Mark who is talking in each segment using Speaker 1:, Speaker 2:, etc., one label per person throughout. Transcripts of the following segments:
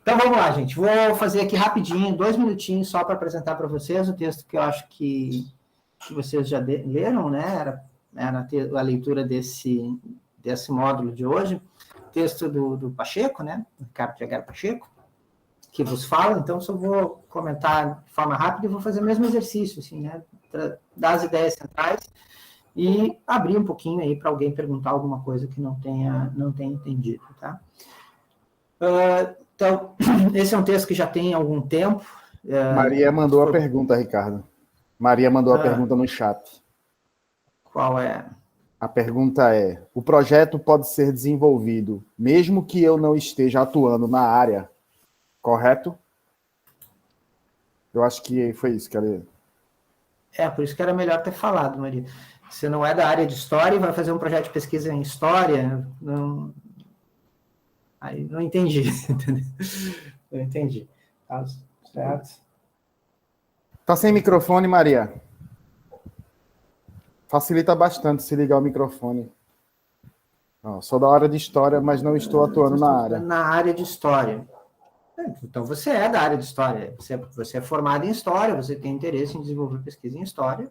Speaker 1: Então, vamos lá, gente. Vou fazer aqui rapidinho, 2 minutinhos, só para apresentar para vocês o texto que eu acho que vocês já leram, né? Era a leitura desse módulo de hoje. Texto do Pacheco, né? Ricardo Jaguar Pacheco, que vos fala. Então, só vou comentar de forma rápida e vou fazer o mesmo exercício, assim, né? Dar as ideias centrais e abrir um pouquinho aí para alguém perguntar alguma coisa que não tenha entendido, tá? Então, esse é um texto que já tem algum tempo.
Speaker 2: Maria mandou a pergunta, Ricardo. Maria mandou a pergunta no chat.
Speaker 1: Qual é?
Speaker 2: A pergunta é: o projeto pode ser desenvolvido mesmo que eu não esteja atuando na área, correto? Eu acho que foi isso que ela...
Speaker 1: Por isso que era melhor ter falado, Maria. Você não é da área de história e vai fazer um projeto de pesquisa em história, não... Aí não entendi, entendeu? Eu entendi. Tá certo?
Speaker 2: Tá sem microfone, Maria? Facilita bastante se ligar o microfone. Sou da área de história, mas não estou atuando na área.
Speaker 1: Na área de história. Então, você é da área de história. Você é formado em história, você tem interesse em desenvolver pesquisa em história.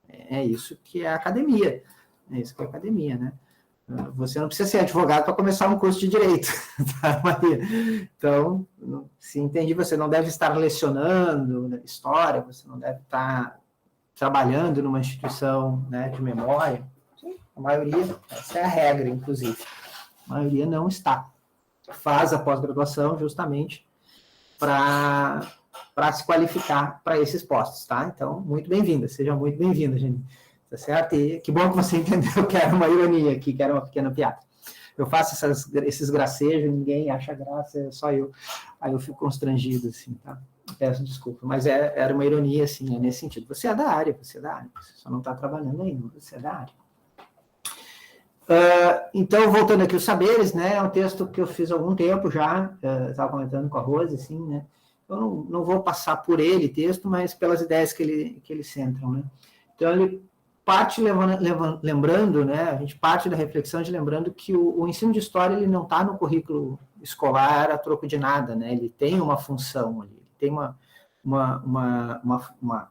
Speaker 1: É isso que é a academia. É isso que é a academia, né? Você não precisa ser advogado para começar um curso de direito, tá, Maria? Então, se entendi, você não deve estar lecionando história, você não deve estar trabalhando numa instituição, né, de memória. Sim, a maioria, essa é a regra, inclusive. A maioria não está. Faz a pós-graduação justamente para se qualificar para esses postos, tá? Então, muito bem-vinda, seja muito bem-vinda, gente. Tá certo? E que bom que você entendeu que era uma ironia aqui, que era uma pequena piada. Eu faço esses gracejos, ninguém acha graça, é só eu. Aí eu fico constrangido, assim, tá? Peço desculpa, mas era uma ironia, assim, é nesse sentido. Você é da área, você só não está trabalhando ainda, você é da área. Então, voltando aqui os saberes, né, é um texto que eu fiz há algum tempo já, estava comentando com a Rose, assim, né, eu não vou passar por ele, texto, mas pelas ideias que ele centram, né. Então, ele parte lembrando, né, a gente parte da reflexão de lembrando que o ensino de história, ele não está no currículo escolar a troco de nada, né, ele tem uma função ali, ele tem uma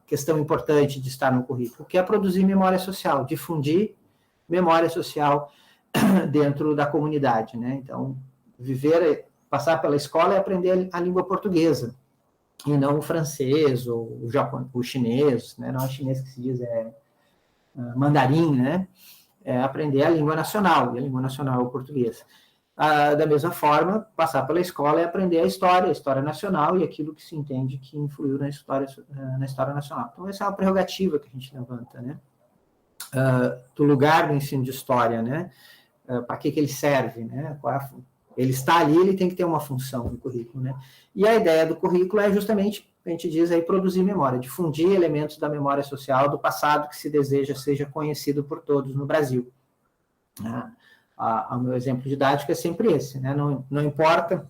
Speaker 1: questão importante de estar no currículo, que é produzir memória social, difundir memória social dentro da comunidade, né? Então, passar pela escola é aprender a língua portuguesa, e não o francês, ou o chinês, né? Não é chinês que se diz, mandarim, né? É aprender a língua nacional, e a língua nacional é o português. Da mesma forma, passar pela escola é aprender a história nacional e aquilo que se entende que influiu na história nacional. Então, essa é uma prerrogativa que a gente levanta, né? Do lugar do ensino de história, né? Para que ele serve, né? Ele está ali, ele tem que ter uma função no currículo, né? E a ideia do currículo é justamente, a gente diz aí, produzir memória, difundir elementos da memória social do passado que se deseja seja conhecido por todos no Brasil. O meu exemplo didático é sempre esse, né? Não importa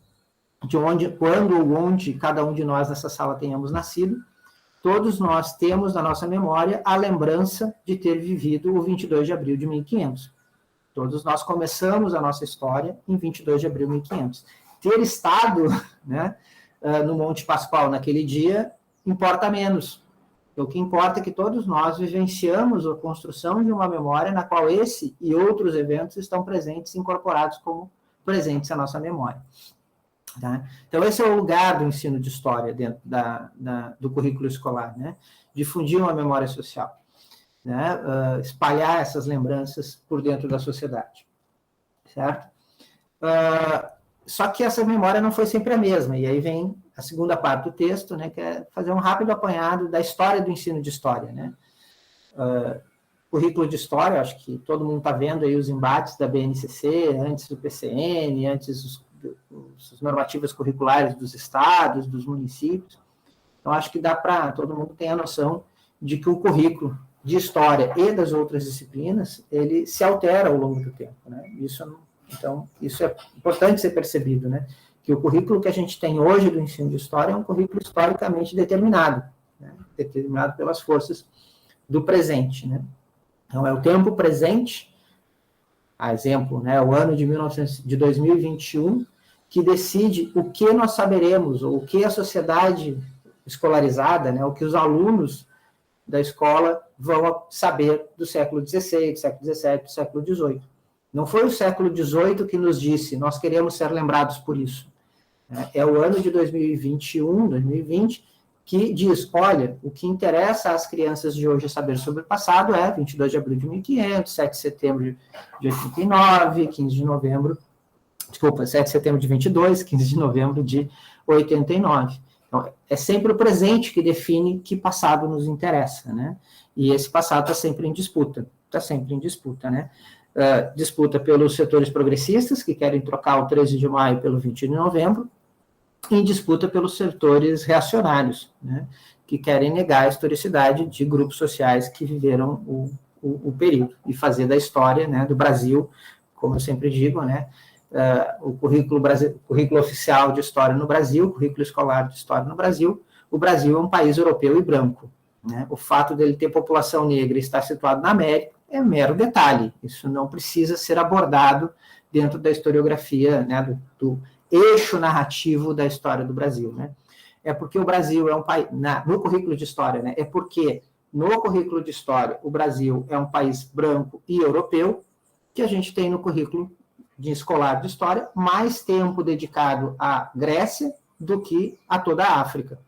Speaker 1: de onde, quando ou onde cada um de nós nessa sala tenhamos nascido, todos nós temos na nossa memória a lembrança de ter vivido o 22 de abril de 1500. Todos nós começamos a nossa história em 22 de abril de 1500. Ter estado, né, no Monte Pascoal naquele dia importa menos. O que importa é que todos nós vivenciamos a construção de uma memória na qual esse e outros eventos estão presentes, incorporados como presentes à nossa memória. Tá? Então, esse é o lugar do ensino de história dentro do currículo escolar, né? Difundir uma memória social, né? Espalhar essas lembranças por dentro da sociedade, certo? Só que essa memória não foi sempre a mesma, e aí vem a segunda parte do texto, né, que é fazer um rápido apanhado da história do ensino de história, né? Currículo de história, acho que todo mundo está vendo aí os embates da BNCC, antes do PCN, antes as normativas curriculares dos estados, dos municípios. Então, acho que dá para todo mundo ter a noção de que o currículo de história e das outras disciplinas, ele se altera ao longo do tempo, né? Então, isso é importante ser percebido, né? Que o currículo que a gente tem hoje do ensino de história é um currículo historicamente determinado, né? Determinado pelas forças do presente, né? Então, é o tempo presente, a exemplo, né, o ano de 2021, que decide o que nós saberemos, ou o que a sociedade escolarizada, né, o que os alunos da escola vão saber do século XVI, do século XVII, do século XVIII. Não foi o século XVIII que nos disse, nós queremos ser lembrados por isso. É o ano de 2021, 2020, que diz, olha, o que interessa às crianças de hoje saber sobre o passado é 22 de abril de 1500, 7 de setembro de 89, 15 de novembro, desculpa, 7 de setembro de 22, 15 de novembro de 89. Então, é sempre o presente que define que passado nos interessa, né? E esse passado está sempre em disputa, né? Disputa pelos setores progressistas, que querem trocar o 13 de maio pelo 20 de novembro, em disputa pelos setores reacionários, né, que querem negar a historicidade de grupos sociais que viveram o período, e fazer da história, né, do Brasil, como eu sempre digo, né, o currículo oficial de história no Brasil, o currículo escolar de história no Brasil, o Brasil é um país europeu e branco, né, o fato dele ter população negra e estar situado na América é mero detalhe, isso não precisa ser abordado dentro da historiografia, né, do eixo narrativo da história do Brasil, né? É porque o Brasil é um país, no currículo de história, né? É porque no currículo de história o Brasil é um país branco e europeu, que a gente tem no currículo de escolar de história mais tempo dedicado à Grécia do que a toda a África,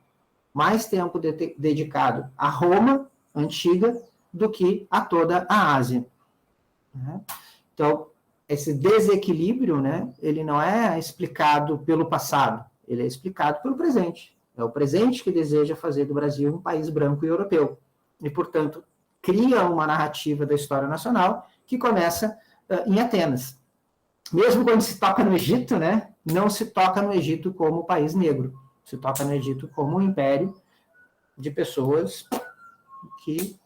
Speaker 1: mais tempo dedicado à Roma antiga do que a toda a Ásia. Então, esse desequilíbrio, né, ele não é explicado pelo passado, ele é explicado pelo presente. É o presente que deseja fazer do Brasil um país branco e europeu. E, portanto, cria uma narrativa da história nacional que começa em Atenas. Mesmo quando se toca no Egito, né, não se toca no Egito como país negro, se toca no Egito como um império de pessoas que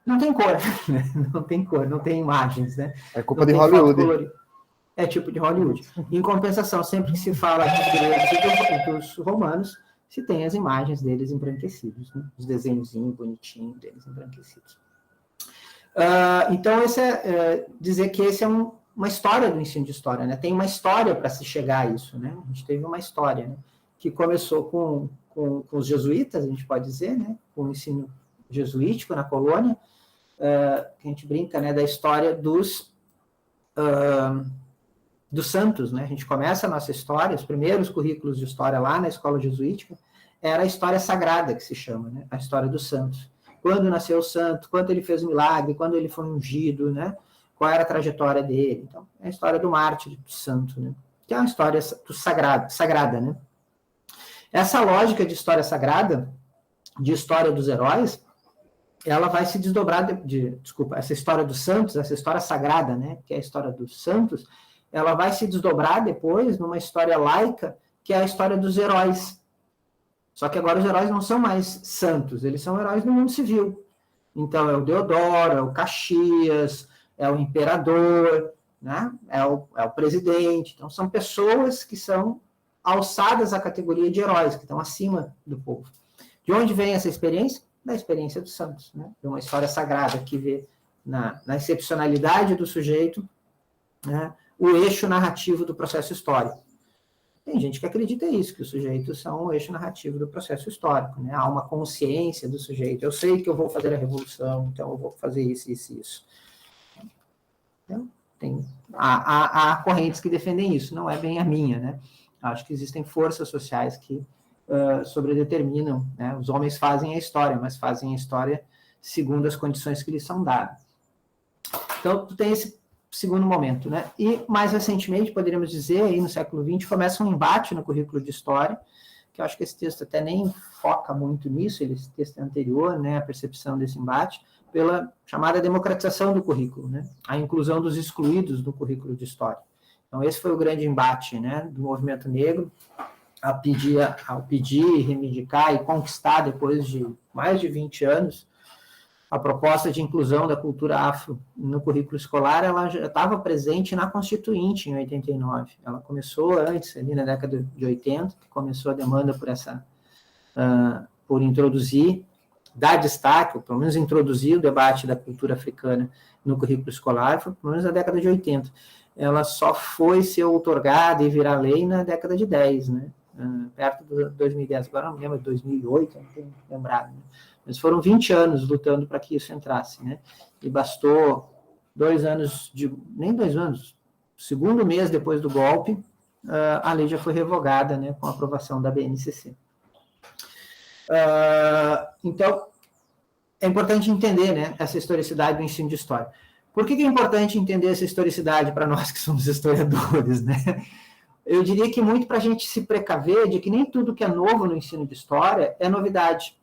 Speaker 1: não tem cor, né? Não tem cor, não tem imagens, né?
Speaker 2: É culpa de Hollywood.
Speaker 1: É tipo de Hollywood. Em compensação, sempre que se fala dos gregos e dos romanos, se tem as imagens deles embranquecidos, né? Os desenhozinhos bonitinhos deles embranquecidos. Então, dizer que esse é uma história do ensino de história, né? Tem uma história para se chegar a isso, né? A gente teve uma história, né, que começou com os jesuítas, a gente pode dizer, né? Com o ensino jesuítico na colônia, que a gente brinca, né, da história dos santos, né? A gente começa a nossa história, os primeiros currículos de história lá na escola jesuítica, era a história sagrada, que se chama, né? A história dos santos. Quando nasceu o santo, quando ele fez o milagre, quando ele foi ungido, né? Qual era a trajetória dele. Então, é a história do mártir, do santo, né? Que é uma história do sagrada, né? Essa lógica de história sagrada, de história dos heróis, ela vai se desdobrar, essa história dos santos, essa história sagrada, né, que é a história dos santos, ela vai se desdobrar depois numa história laica, que é a história dos heróis. Só que agora os heróis não são mais santos, eles são heróis do mundo civil. Então, é o Deodoro, é o Caxias, é o imperador, né, é o presidente. Então, são pessoas que são alçadas à categoria de heróis, que estão acima do povo. De onde vem essa experiência? Da experiência dos santos, né? De uma história sagrada que vê na excepcionalidade do sujeito, né, o eixo narrativo do processo histórico. Tem gente que acredita nisso, que os sujeitos são o eixo narrativo do processo histórico, né? Há uma consciência do sujeito. Eu sei que eu vou fazer a revolução, então eu vou fazer isso, isso e isso. Então, há correntes que defendem isso, não é bem a minha, né? Acho que existem forças sociais que sobredeterminam, né? Os homens fazem a história, mas fazem a história segundo as condições que lhes são dadas. Então, tu tem esse segundo momento, né? E, mais recentemente, poderíamos dizer, aí no século XX, começa um embate no currículo de história, que eu acho que esse texto até nem foca muito nisso, esse texto é anterior, né, a percepção desse embate, pela chamada democratização do currículo, né? A inclusão dos excluídos do currículo de história. Então, esse foi o grande embate, né, do movimento negro, ao pedir, reivindicar e conquistar, depois de mais de 20 anos, a proposta de inclusão da cultura afro no currículo escolar. Ela já estava presente na Constituinte, em 89. Ela começou antes, ali na década de 80, que começou a demanda por introduzir, dar destaque, ou pelo menos introduzir o debate da cultura africana no currículo escolar, foi pelo menos na década de 80. ela só foi ser outorgada e virar lei na década de 10, né? Perto de 2010, agora não lembro, 2008, não tenho lembrado, né? Mas foram 20 anos lutando para que isso entrasse, né? E bastou 2 anos, nem 2 anos, segundo mês depois do golpe, a lei já foi revogada, né, com a aprovação da BNCC. Então, é importante entender, né, essa historicidade do ensino de história. Por que é importante entender essa historicidade para nós que somos historiadores, né? Eu diria que muito para a gente se precaver de que nem tudo que é novo no ensino de história é novidade.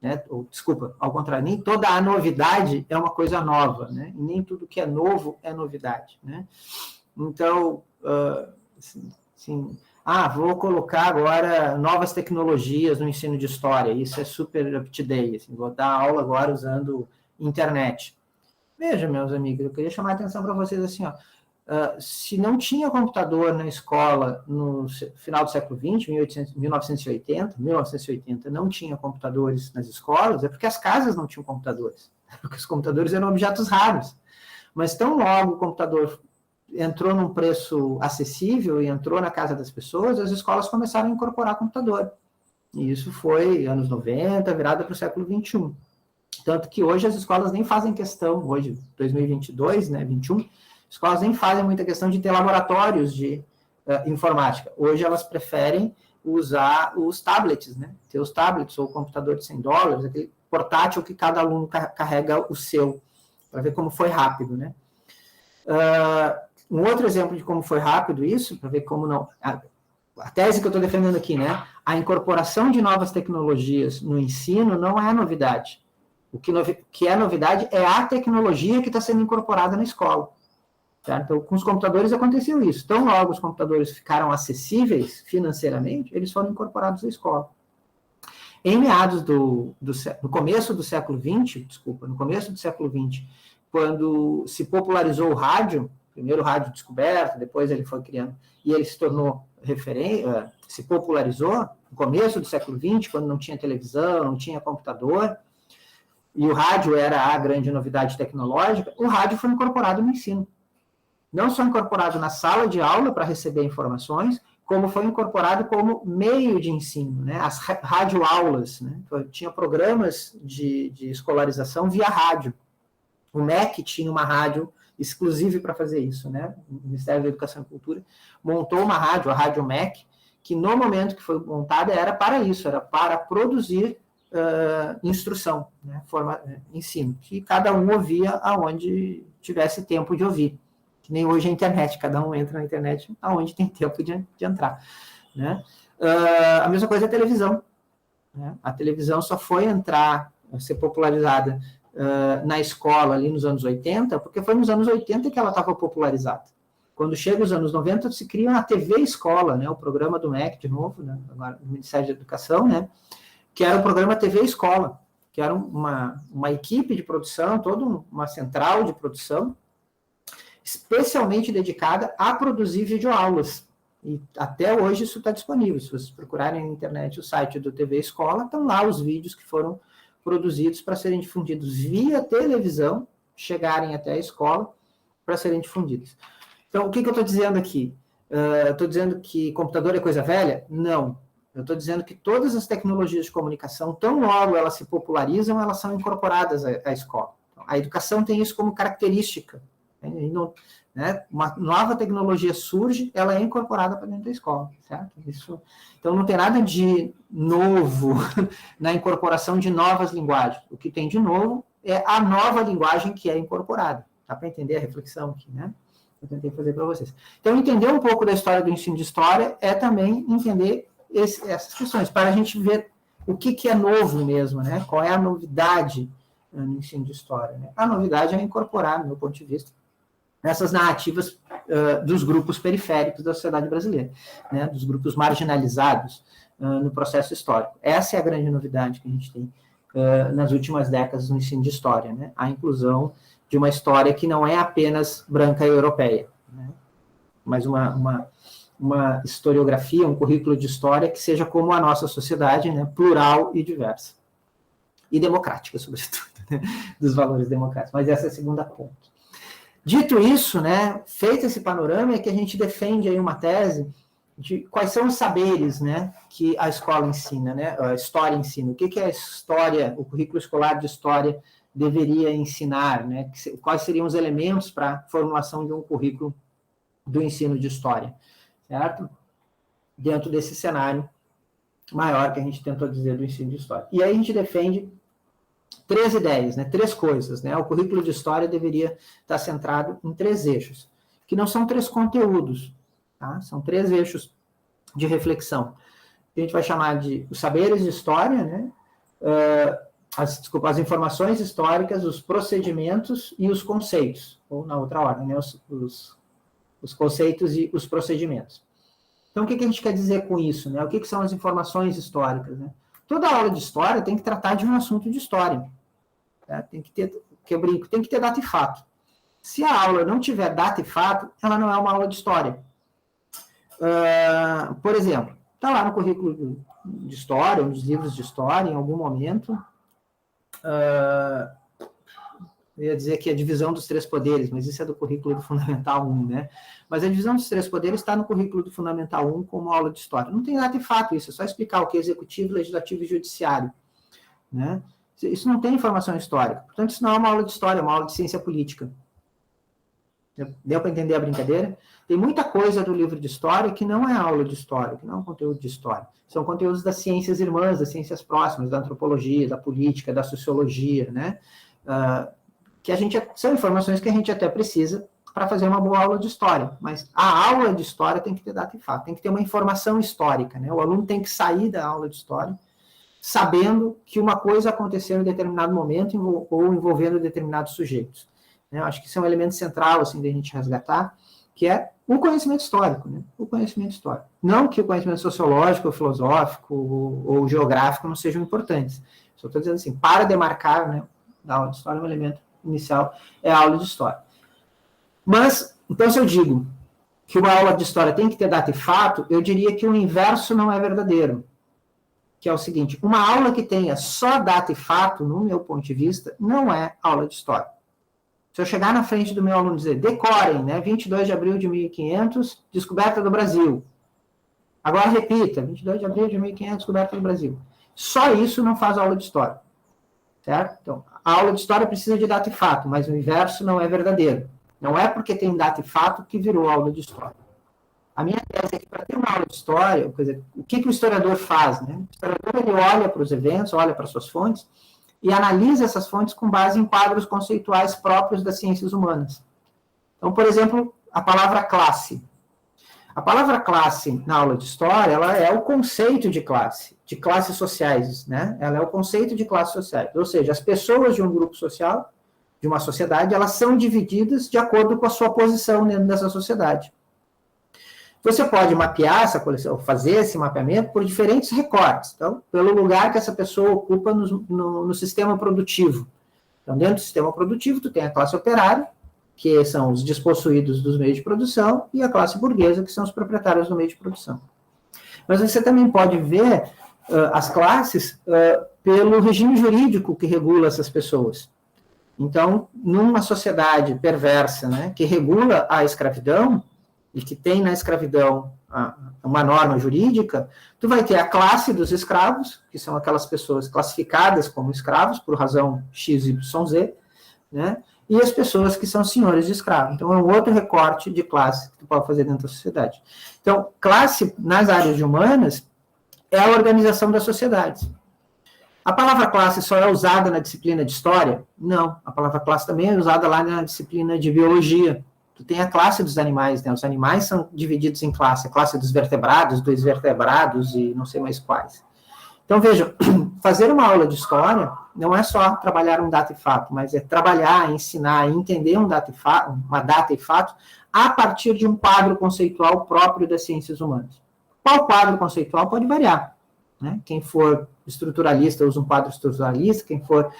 Speaker 1: Né? Ou, desculpa, ao contrário, nem toda a novidade é uma coisa nova, né? E nem tudo que é novo é novidade, né? Então, assim, vou colocar agora novas tecnologias no ensino de história, isso é super up-to-date, assim, vou dar aula agora usando internet. Veja, meus amigos, eu queria chamar a atenção para vocês assim, ó, se não tinha computador na escola no final do século XX, 1980, não tinha computadores nas escolas, é porque as casas não tinham computadores, porque os computadores eram objetos raros. Mas tão logo o computador entrou num preço acessível e entrou na casa das pessoas, as escolas começaram a incorporar computador. E isso foi anos 90, virada para o século XXI. Tanto que hoje as escolas nem fazem questão, hoje, 2022, né, 21, escolas nem fazem muita questão de ter laboratórios de informática. Hoje elas preferem usar os tablets, né? Ter os tablets ou o computador de $100, aquele portátil que cada aluno carrega o seu, para ver como foi rápido, né? Um outro exemplo de como foi rápido isso, para ver como não... A tese que eu estou defendendo aqui, né? A incorporação de novas tecnologias no ensino não é novidade. O que é novidade é a tecnologia que está sendo incorporada na escola. Certo? Então, com os computadores aconteceu isso. Tão logo os computadores ficaram acessíveis financeiramente, eles foram incorporados à escola. Em meados no começo do século XX, quando se popularizou o rádio, primeiro o rádio descoberto, depois ele foi criando, e ele se tornou se popularizou, no começo do século XX, quando não tinha televisão, não tinha computador, e o rádio era a grande novidade tecnológica, o rádio foi incorporado no ensino. Não só incorporado na sala de aula para receber informações, como foi incorporado como meio de ensino, né? As radioaulas, né? Tinha programas de escolarização via rádio. O MEC tinha uma rádio exclusiva para fazer isso, né? O Ministério da Educação e Cultura montou uma rádio, a Rádio MEC, que no momento que foi montada era para isso, era para produzir instrução, né? Ensino, que cada um ouvia aonde tivesse tempo de ouvir. Que nem hoje a internet, cada um entra na internet aonde tem tempo de entrar. Né? A mesma coisa é a televisão. Né? A televisão só foi ser popularizada na escola ali nos anos 80, porque foi nos anos 80 que ela estava popularizada. Quando chega os anos 90, se cria a TV Escola, né? O programa do MEC, de novo, né? Agora, do Ministério da Educação, né? Que era o programa TV Escola, que era uma equipe de produção, toda uma central de produção, especialmente dedicada a produzir videoaulas. E até hoje isso está disponível. Se vocês procurarem na internet o site do TV Escola, estão lá os vídeos que foram produzidos para serem difundidos via televisão, chegarem até a escola para serem difundidos. Então, o que eu estou dizendo aqui? Estou dizendo que computador é coisa velha? Não. Eu estou dizendo que todas as tecnologias de comunicação, tão logo elas se popularizam, elas são incorporadas à escola. A educação tem isso como característica. Né? Uma nova tecnologia surge, ela é incorporada para dentro da escola, certo? Então, não tem nada de novo na incorporação de novas linguagens. O que tem de novo é a nova linguagem que é incorporada. Dá para entender a reflexão aqui, né? Eu tentei fazer para vocês. Então, entender um pouco da história do ensino de história é também entender essas questões, para a gente ver o que é novo mesmo, né? Qual é a novidade no ensino de história. Né? A novidade é incorporar, do meu ponto de vista, nessas narrativas dos grupos periféricos da sociedade brasileira, né, dos grupos marginalizados no processo histórico. Essa é a grande novidade que a gente tem nas últimas décadas no ensino de história, né, a inclusão de uma história que não é apenas branca e europeia, né, mas uma historiografia, um currículo de história que seja como a nossa sociedade, né, plural e diversa. E democrática, sobretudo, né, dos valores democráticos. Mas essa é a segunda ponto. Dito isso, né, feito esse panorama, é que a gente defende aí uma tese de quais são os saberes, né, que a escola ensina, né, a história ensina. O que é a história, o currículo escolar de história deveria ensinar, né, quais seriam os elementos para a formulação de um currículo do ensino de história, certo? Dentro desse cenário maior que a gente tentou dizer do ensino de história. E aí a gente defende 3 ideias, né, 3 coisas, né? O currículo de história deveria estar centrado em 3 eixos, que não são 3 conteúdos, tá? São 3 eixos de reflexão. A gente vai chamar de os saberes de história, né? As informações históricas, os procedimentos e os conceitos, ou na outra ordem, né? Os conceitos e os procedimentos. Então, o que a gente quer dizer com isso, né? O que são as informações históricas, né? Toda aula de história tem que tratar de um assunto de história. Né? Tem que ter, que eu brinco, tem que ter data e fato. Se a aula não tiver data e fato, ela não é uma aula de história. Por exemplo, está lá no currículo de história, nos livros de história, em algum momento, eu ia dizer que a divisão dos 3 poderes, mas isso é do currículo do Fundamental 1, né? Mas a divisão dos 3 poderes está no currículo do Fundamental 1 como aula de história. Não tem data e fato isso, é só explicar o que é executivo, legislativo e judiciário, né? Isso não tem informação histórica. Portanto, isso não é uma aula de história, é uma aula de ciência política. Deu para entender a brincadeira? Tem muita coisa do livro de história que não é aula de história, que não é um conteúdo de história. São conteúdos das ciências irmãs, das ciências próximas, da antropologia, da política, da sociologia, né? São informações que a gente até precisa para fazer uma boa aula de história, mas a aula de história tem que ter data e fato, tem que ter uma informação histórica, né? O aluno tem que sair da aula de história sabendo que uma coisa aconteceu em determinado momento ou envolvendo determinados sujeitos. Né? Eu acho que isso é um elemento central, assim, da gente resgatar, que é o conhecimento histórico, né? O conhecimento histórico. Não que o conhecimento sociológico, ou filosófico, ou geográfico não sejam importantes. Só estou dizendo assim, para demarcar, né, da aula de história, um elemento inicial é a aula de história. Mas, então, se eu digo que uma aula de história tem que ter data e fato, eu diria que o inverso não é verdadeiro. Que é o seguinte, uma aula que tenha só data e fato, no meu ponto de vista, não é aula de história. Se eu chegar na frente do meu aluno e dizer, decorem, né, 22 de abril de 1500, descoberta do Brasil. Agora repita, 22 de abril de 1500, descoberta do Brasil. Só isso não faz aula de história. Certo? Então, a aula de história precisa de data e fato, mas o inverso não é verdadeiro. Não é porque tem data e fato que virou aula de história. A minha tese é que para ter uma aula de história, quer dizer, o que o historiador faz? Né? O historiador ele olha para os eventos, olha para suas fontes e analisa essas fontes com base em quadros conceituais próprios das ciências humanas. Então, por exemplo, a palavra classe. A palavra classe na aula de história, ela é o conceito de classes sociais, né? Ela é o conceito de classes sociais. Ou seja, as pessoas de um grupo social, de uma sociedade, elas são divididas de acordo com a sua posição dentro dessa sociedade. Você pode mapear essa coleção, fazer esse mapeamento por diferentes recortes. Então, pelo lugar que essa pessoa ocupa no sistema produtivo. Então, dentro do sistema produtivo, tu tem a classe operária, que são os despossuídos dos meios de produção, e a classe burguesa, que são os proprietários do meio de produção. Mas você também pode ver as classes pelo regime jurídico que regula essas pessoas. Então, numa sociedade perversa, né, que regula a escravidão, e que tem na escravidão uma norma jurídica, tu vai ter a classe dos escravos, que são aquelas pessoas classificadas como escravos, por razão X, Y, Z, né, e as pessoas que são senhores de escravo. Então, é um outro recorte de classe que tu pode fazer dentro da sociedade. Então, classe, nas áreas de humanas, é a organização das sociedades. A palavra classe só é usada na disciplina de história? Não. A palavra classe também é usada lá na disciplina de biologia. Tu tem a classe dos animais, né? Os animais são divididos em classe. A classe dos vertebrados, dos invertebrados e não sei mais quais. Então, vejam, fazer uma aula de história não é só trabalhar um data e fato, mas é trabalhar, ensinar, entender uma data e fato a partir de um quadro conceitual próprio das ciências humanas. Qual quadro conceitual pode variar? Né? Quem for estruturalista usa um quadro estruturalista, quem for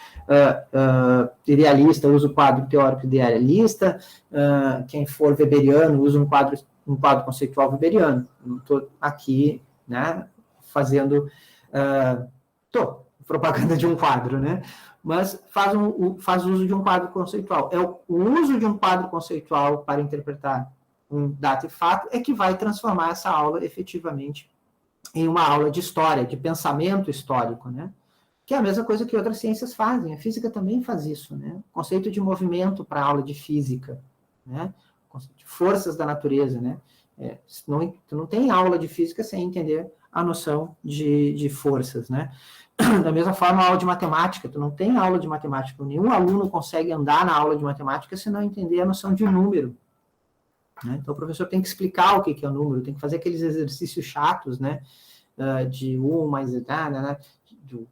Speaker 1: idealista usa o quadro teórico idealista, quem for weberiano usa um quadro conceitual weberiano. Não estou aqui, né, fazendo... propaganda de um quadro, né? Mas faz uso de um quadro conceitual. O uso de um quadro conceitual para interpretar um dado e fato é que vai transformar essa aula efetivamente em uma aula de história, de pensamento histórico, né? Que é a mesma coisa que outras ciências fazem. A física também faz isso, né? O conceito de movimento para a aula de física, né? O conceito de forças da natureza, né? Tu não tem aula de física sem entender a noção de forças, né? Da mesma forma, a aula de matemática, tu não tem aula de matemática, nenhum aluno consegue andar na aula de matemática se não entender a noção de número, né? Então, o professor tem que explicar o que é o número, tem que fazer aqueles exercícios chatos, né? De 1 mais... do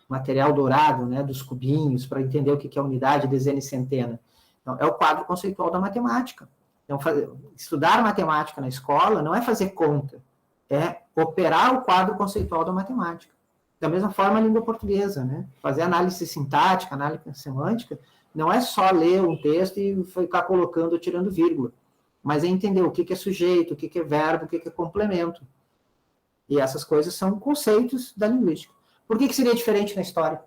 Speaker 1: material dourado, né? Dos cubinhos, para entender o que é unidade, dezena e centena. Então, é o quadro conceitual da matemática. Então, estudar matemática na escola não é fazer conta, é operar o quadro conceitual da matemática. Da mesma forma, a língua portuguesa, né? Fazer análise sintática, análise semântica, não é só ler um texto e ficar colocando ou tirando vírgula, mas é entender o que é sujeito, o que é verbo, o que é complemento. E essas coisas são conceitos da linguística. Por que seria diferente na história?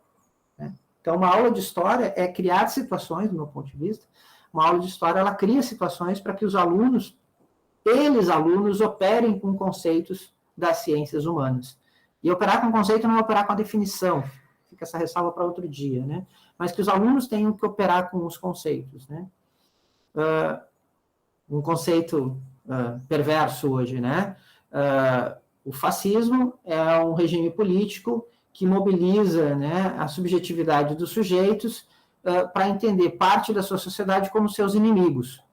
Speaker 1: Então, uma aula de história é criar situações, do meu ponto de vista, uma aula de história, ela cria situações para que os alunos, operem com conceitos das ciências humanas. E operar com conceito não é operar com a definição, fica essa ressalva para outro dia, né? Mas que os alunos tenham que operar com os conceitos, né? Um conceito perverso hoje, né? O fascismo é um regime político que mobiliza, né, a subjetividade dos sujeitos para entender parte da sua sociedade como seus inimigos.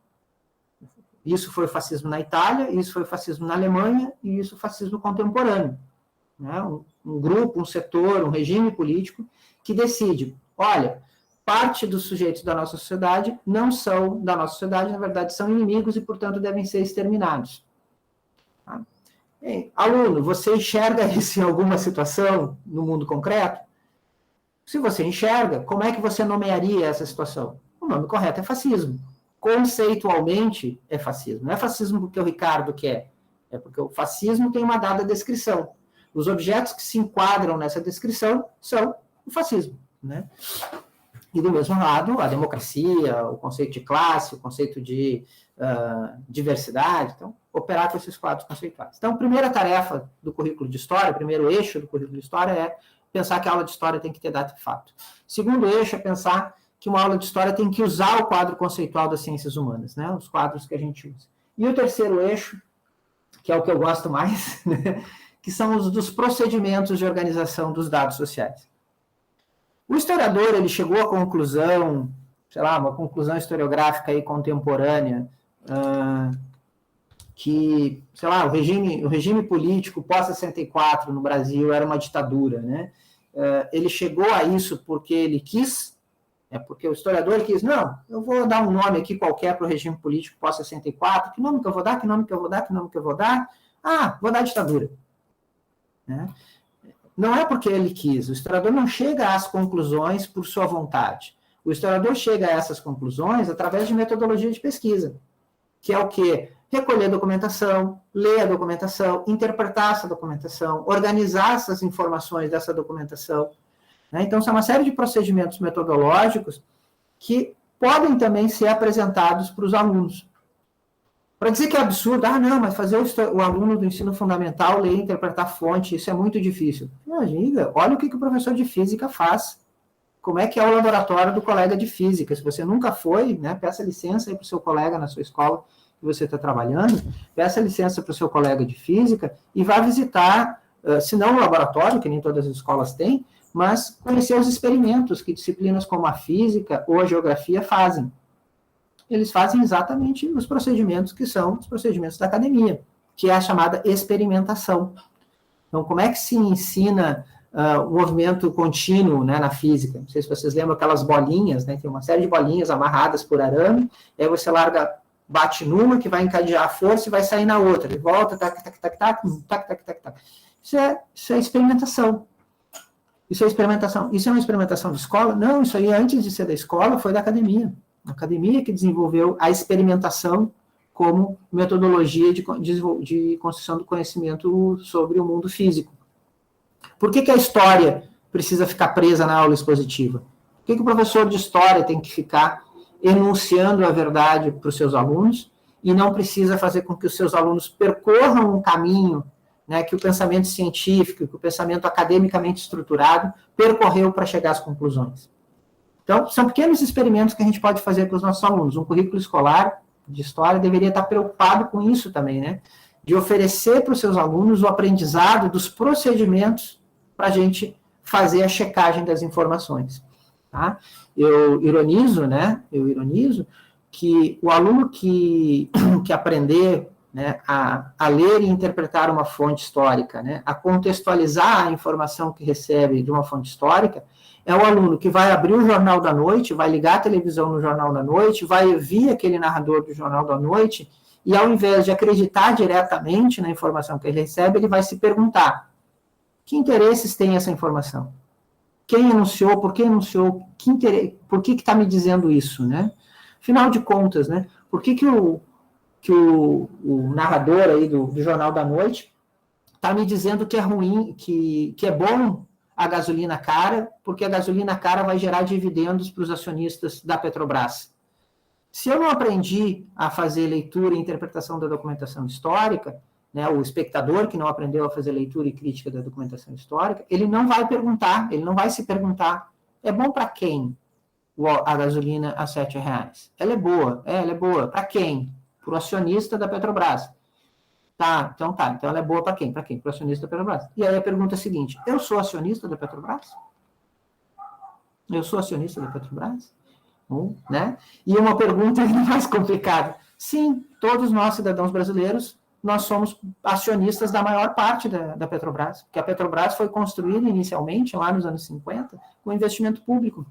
Speaker 1: Isso foi o fascismo na Itália, isso foi o fascismo na Alemanha, e isso é o fascismo contemporâneo. Né? Um grupo, um setor, um regime político que decide, olha, parte dos sujeitos da nossa sociedade não são da nossa sociedade, na verdade são inimigos e, portanto, devem ser exterminados. Tá? Bem, aluno, você enxerga isso em alguma situação no mundo concreto? Se você enxerga, como é que você nomearia essa situação? O nome correto é fascismo. Conceitualmente é fascismo. Não é fascismo porque o Ricardo quer, é porque o fascismo tem uma dada descrição. Os objetos que se enquadram nessa descrição são o fascismo, né? E do mesmo lado, a democracia, o conceito de classe, o conceito de diversidade, então, operar com esses quadros conceituais. Então, a primeira tarefa do currículo de história, o primeiro eixo do currículo de história é pensar que a aula de história tem que ter data e fato. Segundo eixo é pensar que uma aula de história tem que usar o quadro conceitual das ciências humanas, né? Os quadros que a gente usa. E o terceiro eixo, que é o que eu gosto mais, né? Que são os dos procedimentos de organização dos dados sociais. O historiador, ele chegou à conclusão, sei lá, uma conclusão historiográfica aí contemporânea, que, sei lá, o regime político pós-64 no Brasil era uma ditadura, né? Ele chegou a isso porque ele quis, porque o historiador quis, não, eu vou dar um nome aqui qualquer para o regime político pós-64, que nome que eu vou dar, que nome que eu vou dar, que nome que eu vou dar? Ah, vou dar ditadura. Né? Não é porque ele quis, o historiador não chega às conclusões por sua vontade. O historiador chega a essas conclusões através de metodologia de pesquisa, que é o quê? Recolher documentação, ler a documentação, interpretar essa documentação, organizar essas informações dessa documentação. Né? Então, são uma série de procedimentos metodológicos que podem também ser apresentados para os alunos. Para dizer que é absurdo, não, mas fazer o aluno do ensino fundamental ler e interpretar fonte, isso é muito difícil. Imagina, olha o que o professor de física faz. Como é que é o laboratório do colega de física? Se você nunca foi, né, peça licença aí para o seu colega na sua escola que você está trabalhando, peça licença para o seu colega de física e vá visitar, se não o laboratório, que nem todas as escolas têm, mas conhecer os experimentos que disciplinas como a física ou a geografia fazem. Eles fazem exatamente os procedimentos que são os procedimentos da academia, que é a chamada experimentação. Então, como é que se ensina o movimento contínuo, né, na física? Não sei se vocês lembram aquelas bolinhas, né, tem uma série de bolinhas amarradas por arame, aí você larga, bate numa, que vai encadear a força e vai sair na outra, e volta, tac, tac, tac, tac, tac, tac, tac, tac. Isso é experimentação. Isso é experimentação. Isso é uma experimentação de escola? Não, isso aí, antes de ser da escola, foi da academia. A academia que desenvolveu a experimentação como metodologia de construção do conhecimento sobre o mundo físico. Por que a história precisa ficar presa na aula expositiva? Por que o professor de história tem que ficar enunciando a verdade para os seus alunos e não precisa fazer com que os seus alunos percorram um caminho, né, que o pensamento científico, que o pensamento academicamente estruturado percorreu para chegar às conclusões? Então, são pequenos experimentos que a gente pode fazer com os nossos alunos. Um currículo escolar de história deveria estar preocupado com isso também, né? De oferecer para os seus alunos o aprendizado dos procedimentos para a gente fazer a checagem das informações. Tá? Eu ironizo que o aluno que aprender, né, a ler e interpretar uma fonte histórica, né, a contextualizar a informação que recebe de uma fonte histórica, é o aluno que vai abrir o Jornal da Noite, vai ligar a televisão no Jornal da Noite, vai ouvir aquele narrador do Jornal da Noite, e ao invés de acreditar diretamente na informação que ele recebe, ele vai se perguntar: que interesses tem essa informação? Quem enunciou? Por que enunciou? Por que está me dizendo isso, né? Afinal de contas, né? Por que o narrador aí do Jornal da Noite está me dizendo que é ruim, que é bom a gasolina cara, porque a gasolina cara vai gerar dividendos para os acionistas da Petrobras? Se eu não aprendi a fazer leitura e interpretação da documentação histórica, né, o espectador que não aprendeu a fazer leitura e crítica da documentação histórica, ele não vai perguntar, ele não vai se perguntar: é bom para quem a gasolina a R$7? Ela é boa. Ela é boa. Para quem? Para o acionista da Petrobras. Então ela é boa para quem? Para quem? Para o acionista da Petrobras. E aí a pergunta é a seguinte: eu sou acionista da Petrobras? Eu sou acionista da Petrobras? Né? E uma pergunta ainda mais complicada: sim, todos nós, cidadãos brasileiros, nós somos acionistas da maior parte da Petrobras, porque a Petrobras foi construída inicialmente, lá nos anos 50, com investimento público.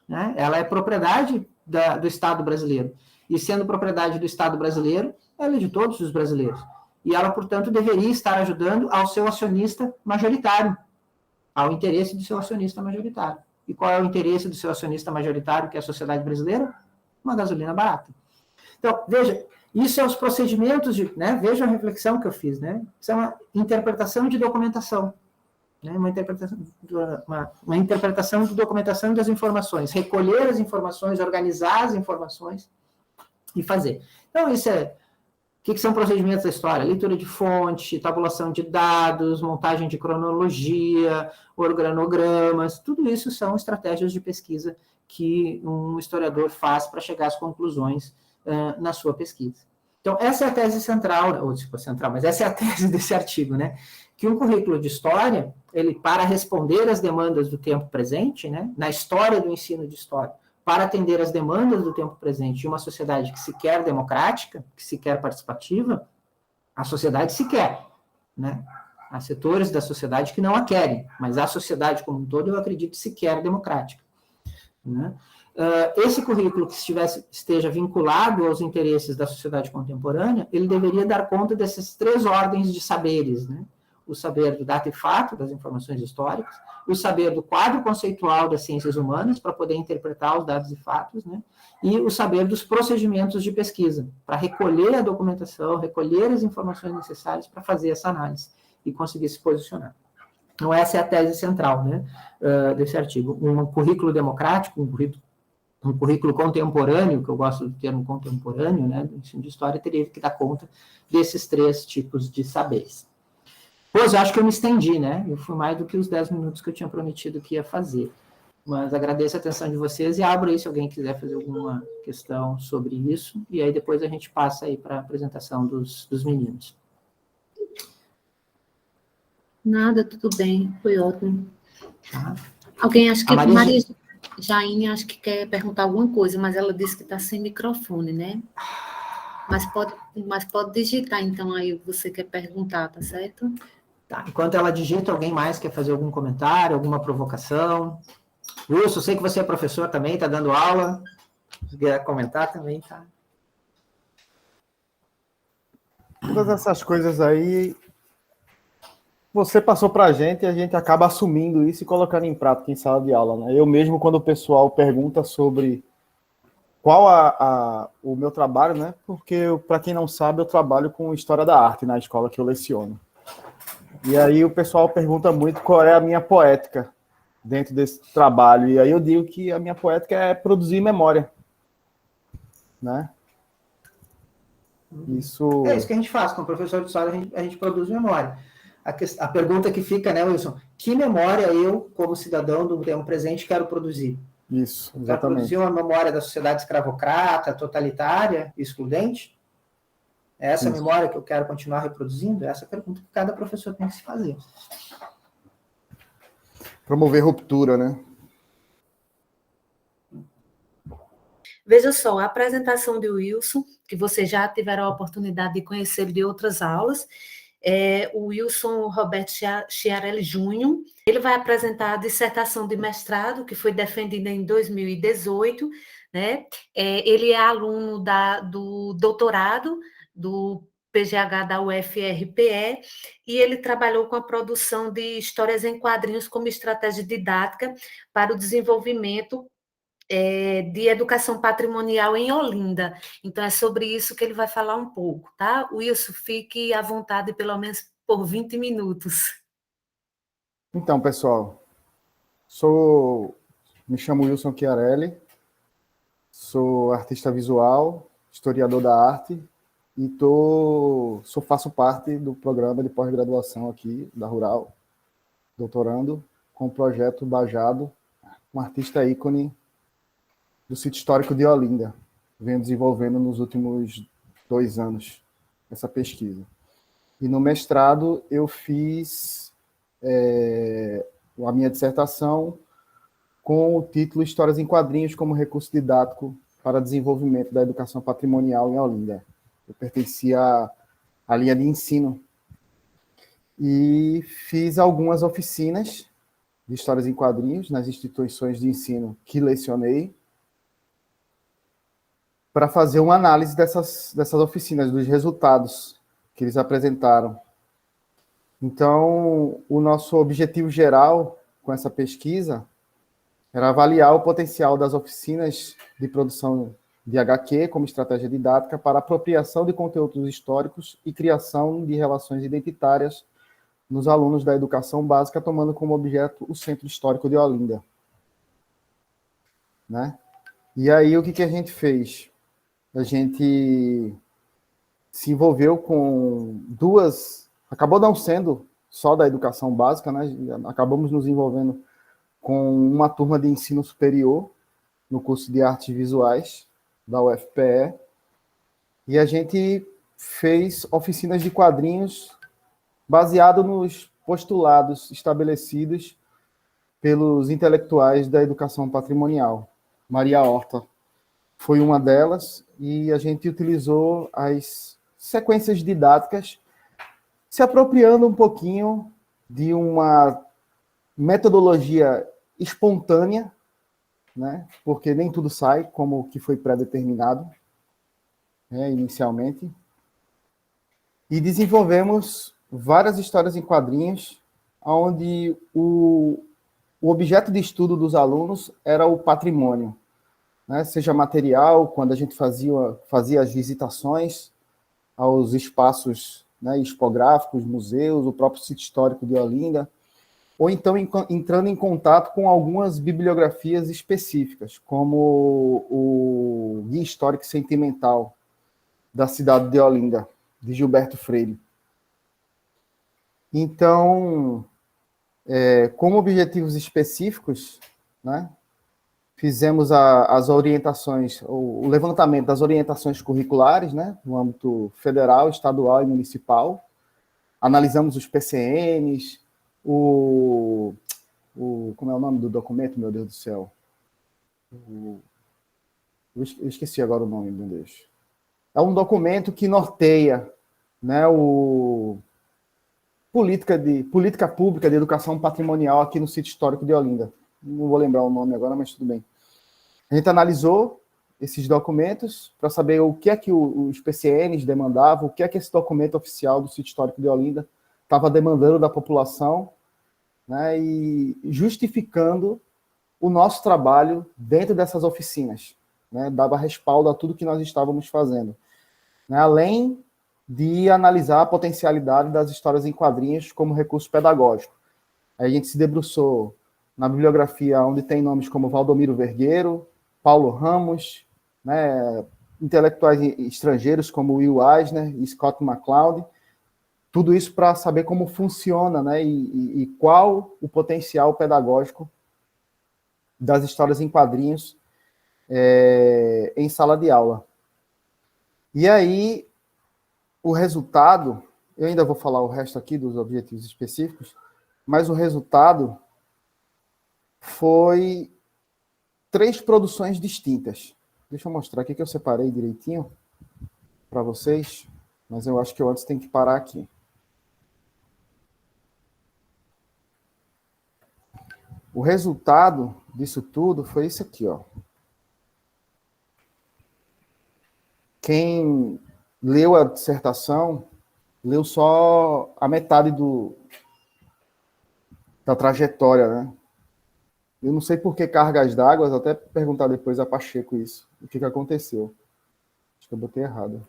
Speaker 1: Né? Ela é propriedade do Estado brasileiro. E sendo propriedade do Estado brasileiro, ela é de todos os brasileiros. E ela, portanto, deveria estar ajudando ao seu acionista majoritário, ao interesse do seu acionista majoritário. E qual é o interesse do seu acionista majoritário, que é a sociedade brasileira? Uma gasolina barata. Então, veja, isso são os procedimentos, né? Veja a reflexão que eu fiz, né? Isso é uma interpretação de documentação, né? Uma interpretação de documentação das informações, recolher as informações, organizar as informações e fazer. Então, isso é... O que são procedimentos da história? Leitura de fonte, tabulação de dados, montagem de cronologia, organogramas, tudo isso são estratégias de pesquisa que um historiador faz para chegar às conclusões na sua pesquisa. Então, essa é a tese central, mas essa é a tese desse artigo, né? Que um currículo de história, ele, para responder às demandas do tempo presente, né, na história do ensino de história, para atender às demandas do tempo presente de uma sociedade que se quer democrática, que se quer participativa, a sociedade se quer, né? Há setores da sociedade que não a querem, mas a sociedade como um todo, eu acredito, se quer democrática, né? Esse currículo que esteja vinculado aos interesses da sociedade contemporânea, ele deveria dar conta dessas três ordens de saberes, né? O saber do dado e fato, das informações históricas, o saber do quadro conceitual das ciências humanas, para poder interpretar os dados e fatos, né? E o saber dos procedimentos de pesquisa, para recolher a documentação, recolher as informações necessárias para fazer essa análise e conseguir se posicionar. Então, essa é a tese central, né, desse artigo. Um currículo democrático, um currículo contemporâneo, que eu gosto do termo contemporâneo, né, do ensino de história, teria que dar conta desses três tipos de saberes. Pois, eu acho que eu me estendi, né? Eu fui mais do que os 10 minutos que eu tinha prometido que ia fazer. Mas agradeço a atenção de vocês e abro aí se alguém quiser fazer alguma questão sobre isso. E aí depois a gente passa aí para a apresentação dos meninos.
Speaker 3: Nada, tudo bem. Foi ótimo.
Speaker 1: Tá.
Speaker 3: Alguém, acho que Maria Jaine, acho que quer perguntar alguma coisa, mas ela disse que está sem microfone, né? Mas pode digitar, então, aí você quer perguntar, tá certo?
Speaker 1: Tá, enquanto ela digita, alguém mais quer fazer algum comentário, alguma provocação? Wilson, sei que você é professor também, está dando aula. Se quiser comentar também, tá?
Speaker 2: Todas essas coisas aí, você passou para a gente e a gente acaba assumindo isso e colocando em prática em sala de aula, né? Eu mesmo, quando o pessoal pergunta sobre qual o meu trabalho, né? Porque, para quem não sabe, eu trabalho com História da Arte na escola que eu leciono. E aí o pessoal pergunta muito qual é a minha poética dentro desse trabalho. E aí eu digo que a minha poética é produzir memória, né? Isso...
Speaker 1: É isso que a gente faz. Como professor de história, a gente produz memória. A pergunta que fica, né, Wilson? Que memória eu, como cidadão do tempo presente, quero produzir?
Speaker 2: Isso,
Speaker 1: Quero
Speaker 2: exatamente.
Speaker 1: produzir uma memória da sociedade escravocrata, totalitária, excludente? É essa
Speaker 2: Isso.
Speaker 1: memória que eu quero continuar reproduzindo? Essa é a pergunta que cada professor tem que se fazer.
Speaker 2: Promover ruptura, né?
Speaker 3: Veja só, a apresentação de Wilson, que vocês já tiveram a oportunidade de conhecer de outras aulas, é o Wilson Roberto Chiarelli Júnior. Ele vai apresentar a dissertação de mestrado, que foi defendida em 2018, né? Ele é aluno do doutorado do PGH da UFRPE, e ele trabalhou com a produção de histórias em quadrinhos como estratégia didática para o desenvolvimento de educação patrimonial em Olinda. Então, é sobre isso que ele vai falar um pouco, tá? Wilson, fique à vontade pelo menos por 20 minutos.
Speaker 2: Então, pessoal, me chamo Wilson Chiarelli, sou artista visual, historiador da arte e faço parte do programa de pós-graduação aqui da Rural, doutorando com o projeto Bajado, um artista ícone do sítio histórico de Olinda. Venho desenvolvendo nos últimos 2 anos essa pesquisa. E no mestrado eu fiz a minha dissertação com o título Histórias em Quadrinhos como recurso didático para desenvolvimento da educação patrimonial em Olinda. Eu pertencia à linha de ensino e fiz algumas oficinas de histórias em quadrinhos nas instituições de ensino que lecionei para fazer uma análise dessas oficinas, dos resultados que eles apresentaram. Então, o nosso objetivo geral com essa pesquisa era avaliar o potencial das oficinas de produção de HQ como estratégia didática para apropriação de conteúdos históricos e criação de relações identitárias nos alunos da educação básica, tomando como objeto o Centro Histórico de Olinda. Né? E aí, o que a gente fez? A gente se envolveu com acabou não sendo só da educação básica, né? Acabamos nos envolvendo com uma turma de ensino superior no curso de artes visuais da UFPE, e a gente fez oficinas de quadrinhos baseado nos postulados estabelecidos pelos intelectuais da educação patrimonial. Maria Horta foi uma delas, e a gente utilizou as sequências didáticas, se apropriando um pouquinho de uma metodologia espontânea, né? Porque nem tudo sai como que foi pré-determinado, né, inicialmente. E desenvolvemos várias histórias em quadrinhos, onde o objeto de estudo dos alunos era o patrimônio, né? Seja material, quando a gente fazia as visitações aos espaços, né, expográficos, museus, o próprio sítio histórico de Olinda, ou então entrando em contato com algumas bibliografias específicas, como o Guia Histórico Sentimental da cidade de Olinda, de Gilberto Freire. Então, como objetivos específicos, né, fizemos as orientações, o levantamento das orientações curriculares, né, no âmbito federal, estadual e municipal. Analisamos os PCNs, como é o nome do documento, meu Deus do céu? Eu esqueci agora o nome, meu Deus. É um documento que norteia, né, política pública de educação patrimonial aqui no sítio histórico de Olinda. Não vou lembrar o nome agora, mas tudo bem. A gente analisou esses documentos para saber o que é que os PCNs demandavam, o que é que esse documento oficial do sítio histórico de Olinda estava demandando da população, né, e justificando o nosso trabalho dentro dessas oficinas, né, dava respaldo a tudo que nós estávamos fazendo, né, além de analisar a potencialidade das histórias em quadrinhos como recurso pedagógico. Aí a gente se debruçou na bibliografia onde tem nomes como Valdomiro Vergueiro, Paulo Ramos, né, intelectuais estrangeiros como Will Eisner e Scott McCloud, tudo isso para saber como funciona, né, e qual o potencial pedagógico das histórias em quadrinhos em sala de aula. E aí, o resultado, eu ainda vou falar o resto aqui dos objetivos específicos, mas o resultado foi 3 produções distintas. Deixa eu mostrar aqui que eu separei direitinho para vocês, mas eu acho que eu antes tenho que parar aqui. O resultado disso tudo foi isso aqui, ó. Quem leu a dissertação leu só a metade da trajetória, né? Eu não sei por que cargas d'água, até perguntar depois a Pacheco isso. O que aconteceu? Acho que eu botei errado.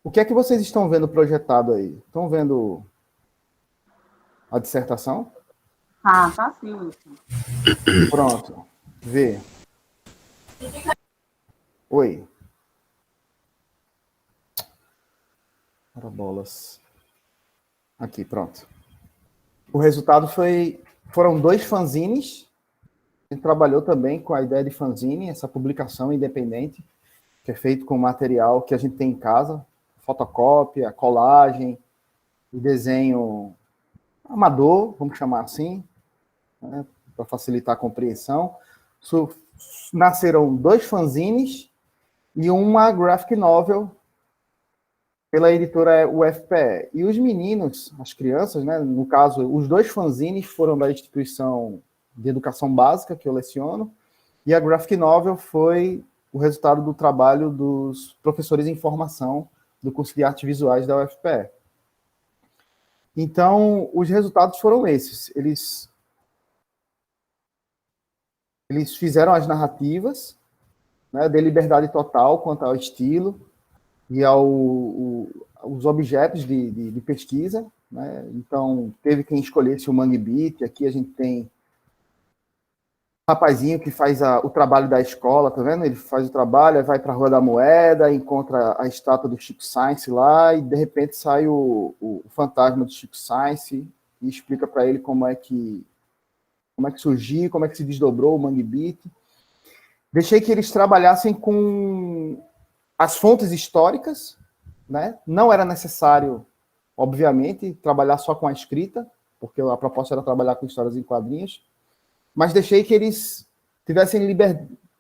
Speaker 2: O que é que vocês estão vendo projetado aí? Estão vendo a dissertação?
Speaker 4: Ah, tá sim.
Speaker 2: Pronto. Vê. Oi. Para bolas. Aqui, pronto. O resultado foram 2 fanzines. A gente trabalhou também com a ideia de fanzine, essa publicação independente, que é feito com material que a gente tem em casa, fotocópia, colagem, e desenho amador, vamos chamar assim, né, para facilitar a compreensão. Nasceram 2 fanzines e uma graphic novel pela editora UFPE. E os meninos, as crianças, né, no caso, os 2 fanzines foram da instituição de educação básica, que eu leciono, e a graphic novel foi o resultado do trabalho dos professores em formação do curso de artes visuais da UFPE. Então, os resultados foram esses. Eles fizeram as narrativas, né, de liberdade total quanto ao estilo e aos objetos de pesquisa, né? Então, teve quem escolhesse o Mangue Beat. Aqui a gente tem um rapazinho que faz o trabalho da escola, tá vendo? Ele faz o trabalho, vai para a Rua da Moeda, encontra a estátua do Chico Science lá, e de repente sai o fantasma do Chico Science e explica para ele como é que surgiu, como é que se desdobrou o Mangue Beat. Deixei que eles trabalhassem com as fontes históricas, né? Não era necessário, obviamente, trabalhar só com a escrita, porque a proposta era trabalhar com histórias em quadrinhos, mas deixei que eles tivessem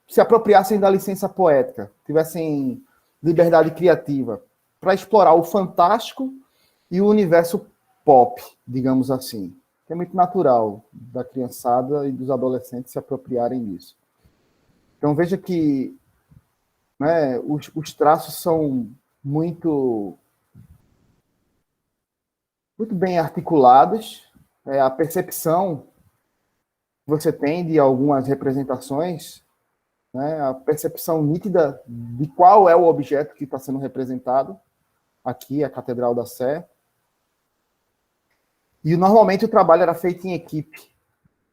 Speaker 2: se apropriassem da licença poética, tivessem liberdade criativa para explorar o fantástico e o universo pop, digamos assim, que é muito natural da criançada e dos adolescentes se apropriarem disso. Então, veja que, né, os traços são muito bem articulados, a percepção que você tem de algumas representações, né, a percepção nítida de qual é o objeto que está sendo representado, aqui a Catedral da Sé. E normalmente o trabalho era feito em equipe,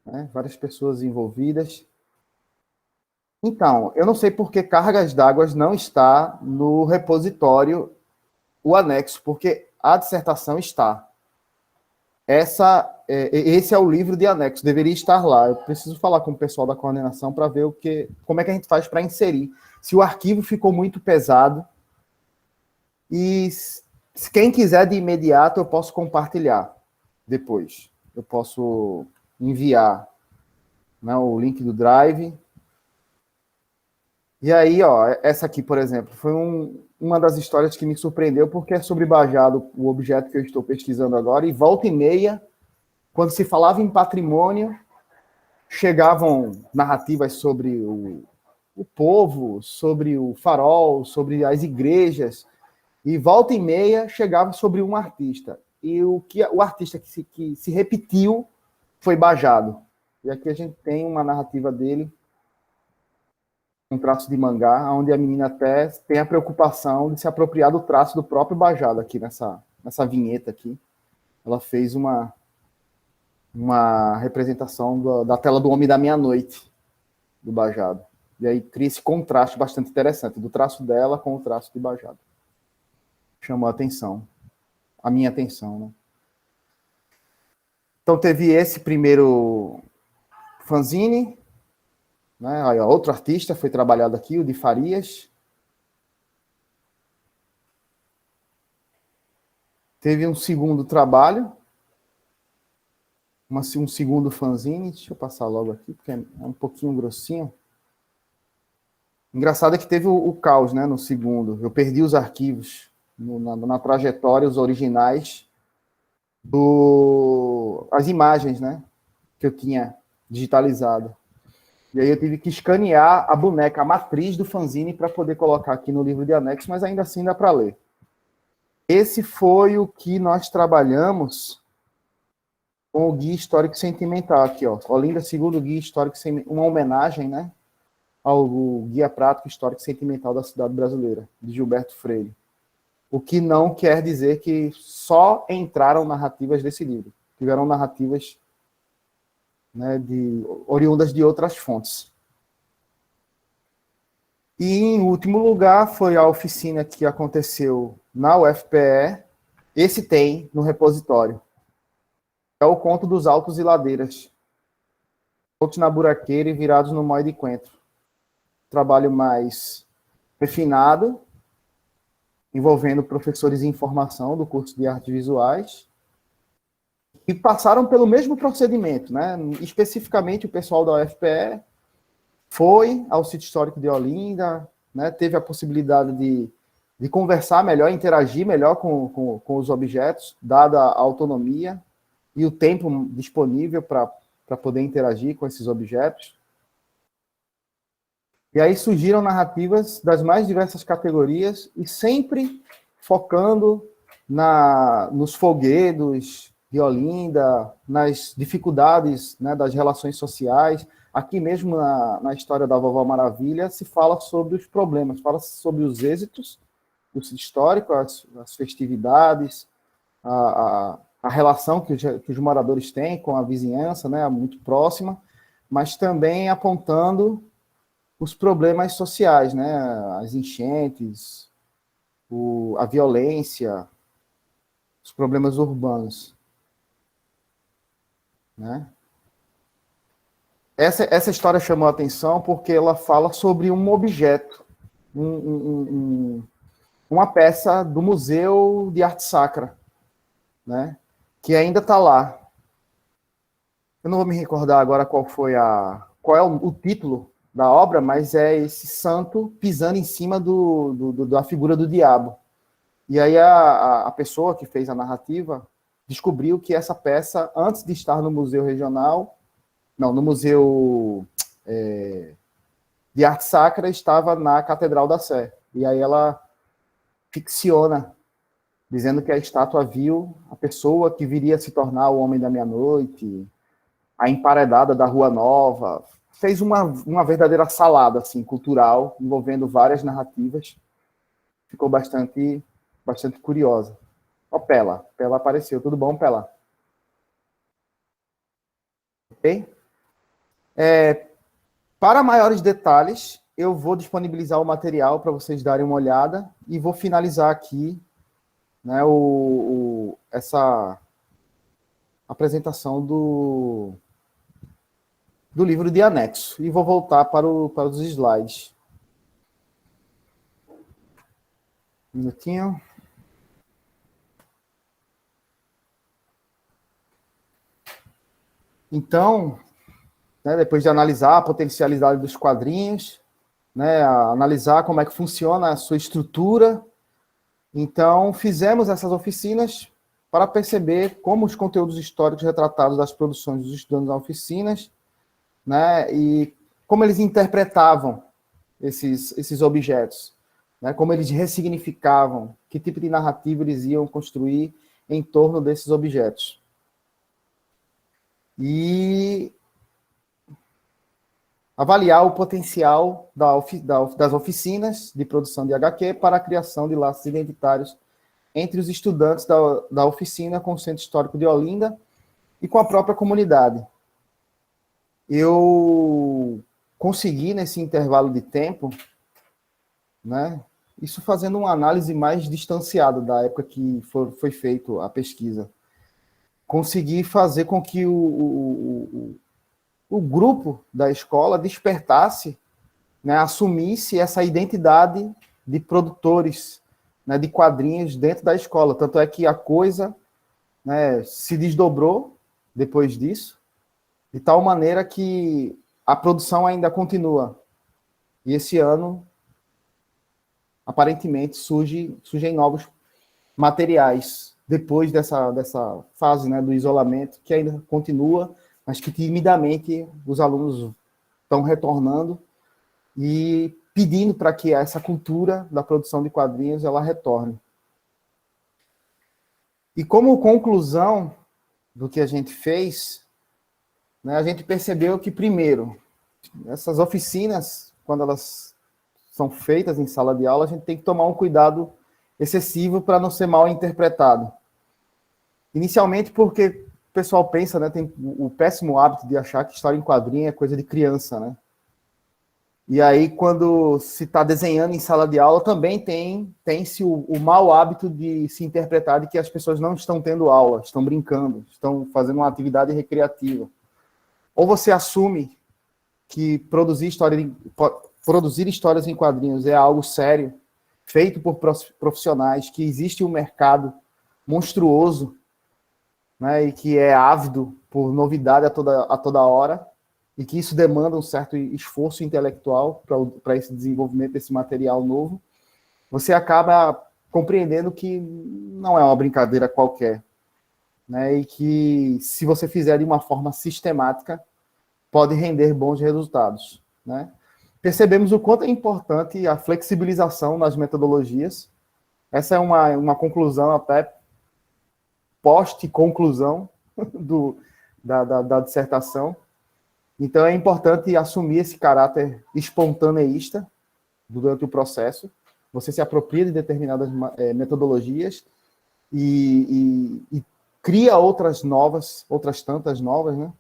Speaker 2: né, várias pessoas envolvidas. Então, eu não sei por que Cargas d'Água não está no repositório, o anexo, porque a dissertação está. Esse é o livro de anexo, deveria estar lá. Eu preciso falar com o pessoal da coordenação para ver como é que a gente faz para inserir. Se o arquivo ficou muito pesado, e se quem quiser de imediato, eu posso compartilhar depois. Eu posso enviar, né, o link do Drive. E aí, ó, essa aqui, por exemplo, foi uma das histórias que me surpreendeu, porque é sobre Bajado, o objeto que eu estou pesquisando agora, e volta e meia, quando se falava em patrimônio, chegavam narrativas sobre o povo, sobre o farol, sobre as igrejas, e volta e meia chegava sobre um artista. E o artista que se repetiu foi Bajado. E aqui a gente tem uma narrativa dele, um traço de mangá, onde a menina até tem a preocupação de se apropriar do traço do próprio Bajado aqui nessa vinheta aqui. Ela fez uma representação da tela do Homem da Meia-Noite, do Bajado. E aí cria esse contraste bastante interessante, do traço dela com o traço de Bajado. Chamou a minha atenção, né? Então teve esse primeiro fanzine, né? Aí, outro artista foi trabalhado aqui, o de Farias. Teve um segundo trabalho, um segundo fanzine. Deixa eu passar logo aqui, porque é um pouquinho grossinho. Engraçado é que teve o caos, né, no segundo. Eu perdi os arquivos na trajetória, os originais, as imagens, né, que eu tinha digitalizado. E aí eu tive que escanear a boneca, a matriz do fanzine, para poder colocar aqui no livro de anexo, mas ainda assim dá para ler. Esse foi o que nós trabalhamos com o Guia Histórico Sentimental aqui, ó. Olinda, segundo Guia Histórico Sentimental, uma homenagem, né, ao Guia Prático Histórico Sentimental da Cidade Brasileira, de Gilberto Freire. O que não quer dizer que só entraram narrativas desse livro. Tiveram narrativas, né, oriundas de outras fontes. E, em último lugar, foi a oficina que aconteceu na UFPE. Esse tem no repositório. É o Conto dos Altos e Ladeiras. Outros na buraqueira e virados no mói de coentro. Trabalho mais refinado, envolvendo professores em formação do curso de artes visuais, e passaram pelo mesmo procedimento, né? Especificamente o pessoal da UFPE foi ao sítio histórico de Olinda, né? Teve a possibilidade de conversar melhor, interagir melhor com os objetos, dada a autonomia e o tempo disponível para poder interagir com esses objetos. E aí surgiram narrativas das mais diversas categorias e sempre focando nos folguedos de Olinda, nas dificuldades, né, das relações sociais. Aqui mesmo na história da Vovó Maravilha se fala sobre os problemas, fala sobre os êxitos do sítio histórico, as festividades, a relação que os moradores têm com a vizinhança, né, muito próxima, mas também apontando os problemas sociais, né? As enchentes, a violência, os problemas urbanos, né? Essa história chamou a atenção porque ela fala sobre um objeto, uma peça do Museu de Arte Sacra, né? Que ainda está lá. Eu não vou me recordar agora qual é o título da obra, mas é esse santo pisando em cima da figura do diabo. E aí a pessoa que fez a narrativa descobriu que essa peça, antes de estar no Museu Regional, no Museu de Arte Sacra, estava na Catedral da Sé. E aí ela ficciona, dizendo que a estátua viu a pessoa que viria a se tornar o Homem da Meia-Noite, a emparedada da Rua Nova. Fez uma verdadeira salada assim, cultural, envolvendo várias narrativas. Ficou bastante curiosa. Ó, Pela apareceu. Tudo bom, Pela? Ok? Para maiores detalhes, eu vou disponibilizar o material para vocês darem uma olhada e vou finalizar aqui, né, essa apresentação do livro de anexo. E vou voltar para os slides. Um minutinho. Então, né, depois de analisar a potencialidade dos quadrinhos, né, analisar como é que funciona a sua estrutura, então fizemos essas oficinas para perceber como os conteúdos históricos retratados das produções dos estudantes nas oficinas, né, e como eles interpretavam esses objetos, né, como eles ressignificavam, que tipo de narrativa eles iam construir em torno desses objetos. E avaliar o potencial das oficinas de produção de HQ para a criação de laços identitários entre os estudantes da oficina com o Centro Histórico de Olinda e com a própria comunidade. Eu consegui, nesse intervalo de tempo, né, isso fazendo uma análise mais distanciada da época que foi feita a pesquisa, consegui fazer com que o grupo da escola despertasse, né, assumisse essa identidade de produtores, né, de quadrinhos dentro da escola. Tanto é que a coisa, né, se desdobrou depois disso, de tal maneira que a produção ainda continua. E esse ano, aparentemente, surgem novos materiais, depois dessa fase, né, do isolamento, que ainda continua, mas que timidamente os alunos estão retornando e pedindo para que essa cultura da produção de quadrinhos ela retorne. E como conclusão do que a gente fez, né, a gente percebeu que, primeiro, essas oficinas, quando elas são feitas em sala de aula, a gente tem que tomar um cuidado excessivo para não ser mal interpretado. Inicialmente porque o pessoal pensa, né, tem o péssimo hábito de achar que história em quadrinho é coisa de criança, né? E aí, quando se está desenhando em sala de aula, também tem-se o mau hábito de se interpretar de que as pessoas não estão tendo aula, estão brincando, estão fazendo uma atividade recreativa. Ou você assume que produzir histórias em quadrinhos é algo sério, feito por profissionais, que existe um mercado monstruoso, né, e que é ávido por novidade a toda hora, e que isso demanda um certo esforço intelectual para esse desenvolvimento desse material novo, você acaba compreendendo que não é uma brincadeira qualquer, né, e que, se você fizer de uma forma sistemática, pode render bons resultados, né? Percebemos o quanto é importante a flexibilização nas metodologias. Essa é uma conclusão, até post-conclusão da dissertação. Então, é importante assumir esse caráter espontaneísta durante o processo. Você se apropria de determinadas metodologias e cria outras tantas novas, né,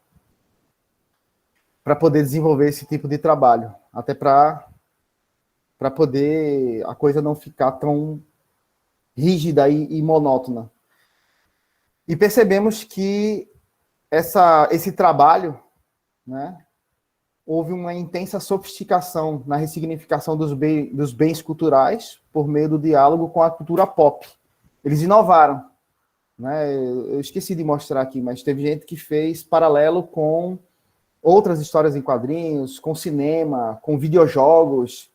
Speaker 2: para poder desenvolver esse tipo de trabalho. Até para poder a coisa não ficar tão rígida e monótona. E percebemos que esse trabalho, né, houve uma intensa sofisticação na ressignificação dos bens culturais por meio do diálogo com a cultura pop. Eles inovaram, né? Eu esqueci de mostrar aqui, mas teve gente que fez paralelo com outras histórias em quadrinhos, com cinema, com videojogos,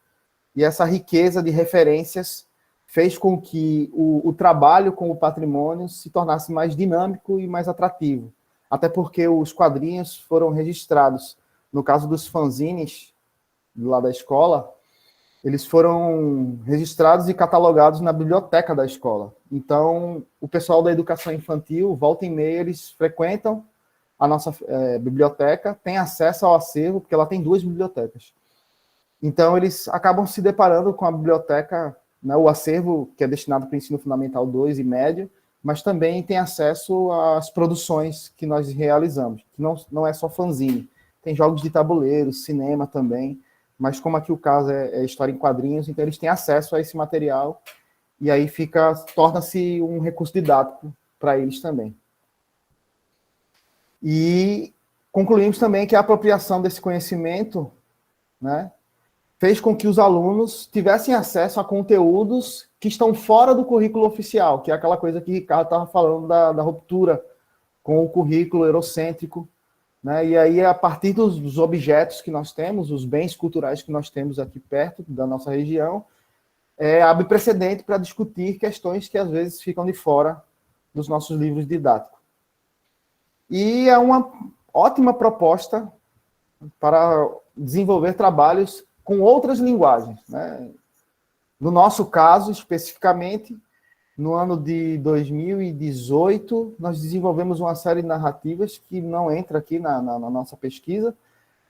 Speaker 2: e essa riqueza de referências fez com que o trabalho com o patrimônio se tornasse mais dinâmico e mais atrativo. Até porque os quadrinhos foram registrados, no caso dos fanzines, lá da escola, eles foram registrados e catalogados na biblioteca da escola. Então, o pessoal da educação infantil, volta e meia, eles frequentam a nossa biblioteca, tem acesso ao acervo, porque ela tem 2 bibliotecas. Então, eles acabam se deparando com a biblioteca, né, o acervo, que é destinado para o ensino fundamental 2 e médio, mas também tem acesso às produções que nós realizamos, que não é só fanzine. Tem jogos de tabuleiro, cinema também, mas como aqui o caso é história em quadrinhos, então eles têm acesso a esse material, e aí torna-se um recurso didático para eles também. E concluímos também que a apropriação desse conhecimento, né, fez com que os alunos tivessem acesso a conteúdos que estão fora do currículo oficial, que é aquela coisa que o Ricardo estava falando da ruptura com o currículo eurocêntrico, né? E aí, a partir dos objetos que nós temos, os bens culturais que nós temos aqui perto da nossa região, abre precedente para discutir questões que às vezes ficam de fora dos nossos livros didáticos. E é uma ótima proposta para desenvolver trabalhos com outras linguagens, né? No nosso caso, especificamente, no ano de 2018, nós desenvolvemos uma série de narrativas que não entra aqui na nossa pesquisa,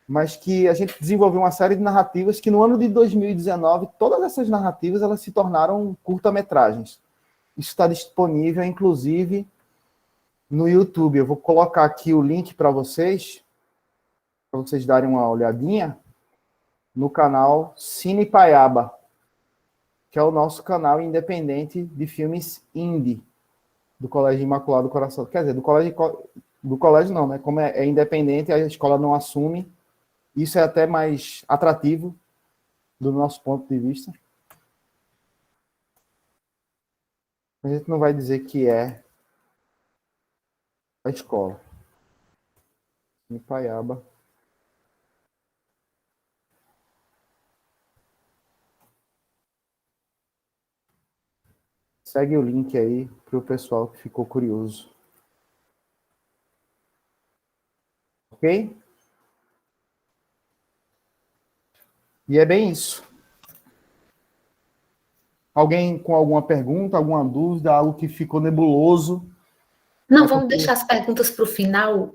Speaker 2: mas que a gente desenvolveu uma série de narrativas que no ano de 2019, todas essas narrativas elas se tornaram curta-metragens. Isso está disponível, inclusive, no YouTube. Eu vou colocar aqui o link para vocês darem uma olhadinha no canal Cine Paiaba, que é o nosso canal independente de filmes indie do Colégio Imaculado do Coração. Quer dizer, do colégio não, né? Como é independente, a escola não assume. Isso é até mais atrativo do nosso ponto de vista. A gente não vai dizer que é a escola. Em Paiaba. Segue o link aí para o pessoal que ficou curioso. Ok? E é bem isso. Alguém com alguma pergunta, alguma dúvida, algo que ficou nebuloso?
Speaker 3: Não, vamos deixar as perguntas para o final,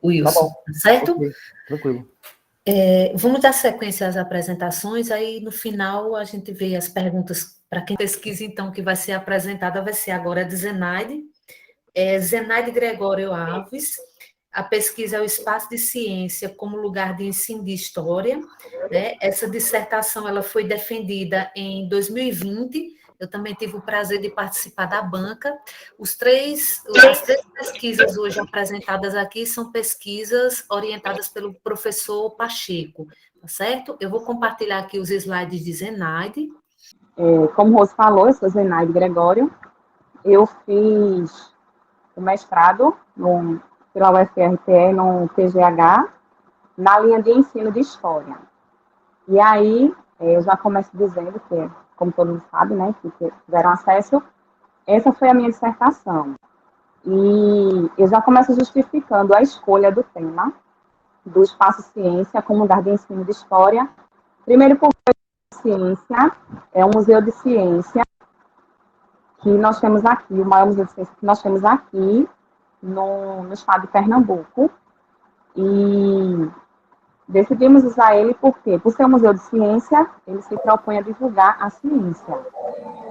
Speaker 3: Wilson,
Speaker 2: Tá bom.
Speaker 3: certo?
Speaker 2: Okay. Tranquilo.
Speaker 3: Vamos dar sequência às apresentações, aí no final a gente vê as perguntas para quem pesquisa, então, que vai ser apresentada, vai ser agora de Zenaide. Zenaide Gregório Alves. A pesquisa é o Espaço de Ciência como lugar de ensino de história, né? Essa dissertação ela foi defendida em 2020, eu também tive o prazer de participar da banca. As três pesquisas hoje apresentadas aqui são pesquisas orientadas pelo professor Pacheco, tá certo? Eu vou compartilhar aqui os slides de Zenaide.
Speaker 4: Como o Rose falou, eu sou Zenaide Gregório, eu fiz o mestrado pela UFRPE no PGH, na linha de ensino de História. E aí, eu já começo dizendo que, como todo mundo sabe, né, que tiveram acesso, essa foi a minha dissertação. E eu já começo justificando a escolha do tema do Espaço Ciência como lugar de ensino de História. Primeiro, porque ciência é um museu de ciência que nós temos aqui, o maior museu de ciência que nós temos aqui no estado de Pernambuco. E decidimos usar ele porque, por ser um museu de ciência, ele se propõe a divulgar a ciência.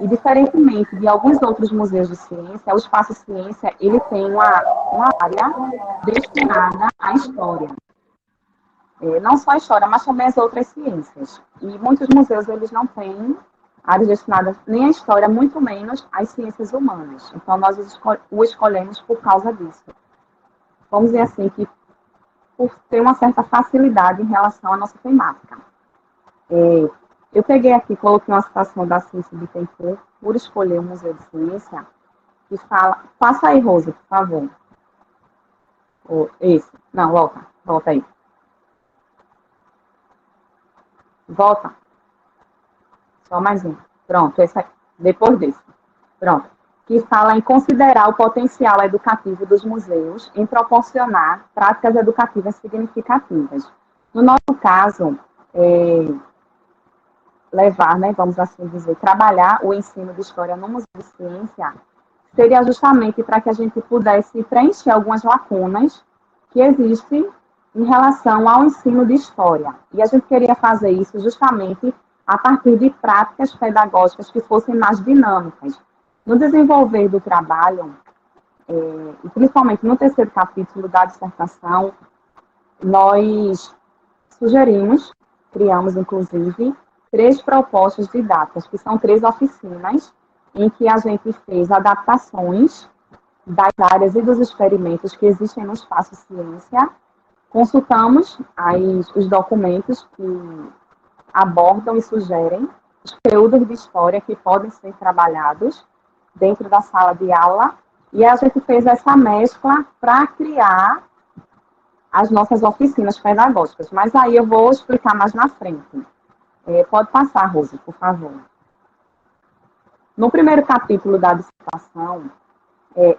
Speaker 4: E, diferentemente de alguns outros museus de ciência, o Espaço Ciência ele tem uma área destinada à história. Não só a história, mas também as outras ciências. E muitos museus eles não têm áreas destinadas nem à história, muito menos às ciências humanas. Então, nós o escolhemos por causa disso. Vamos dizer assim, que por ter uma certa facilidade em relação à nossa temática. Eu peguei aqui, coloquei uma citação da Ciência de Bittencourt, por escolher o Museu de Ciência, que fala... Passa aí, Rosa, por favor. Esse. Não, volta aí. Volta. Só mais um. Pronto, esse aqui. Depois desse. Pronto. Que fala em considerar o potencial educativo dos museus em proporcionar práticas educativas significativas. No nosso caso, levar, né, vamos assim dizer, trabalhar o ensino de história no Museu de Ciência seria justamente para que a gente pudesse preencher algumas lacunas que existem em relação ao ensino de história. E a gente queria fazer isso justamente a partir de práticas pedagógicas que fossem mais dinâmicas. No desenvolver do trabalho, e principalmente no terceiro capítulo da dissertação, nós criamos inclusive, 3 propostas didáticas, que são 3 oficinas, em que a gente fez adaptações das áreas e dos experimentos que existem no Espaço Ciência, consultamos os documentos que abordam e sugerem os conteúdos de história que podem ser trabalhados dentro da sala de aula, e a gente fez essa mescla para criar as nossas oficinas pedagógicas. Mas aí eu vou explicar mais na frente. Pode passar, Rosa, por favor. No primeiro capítulo da dissertação,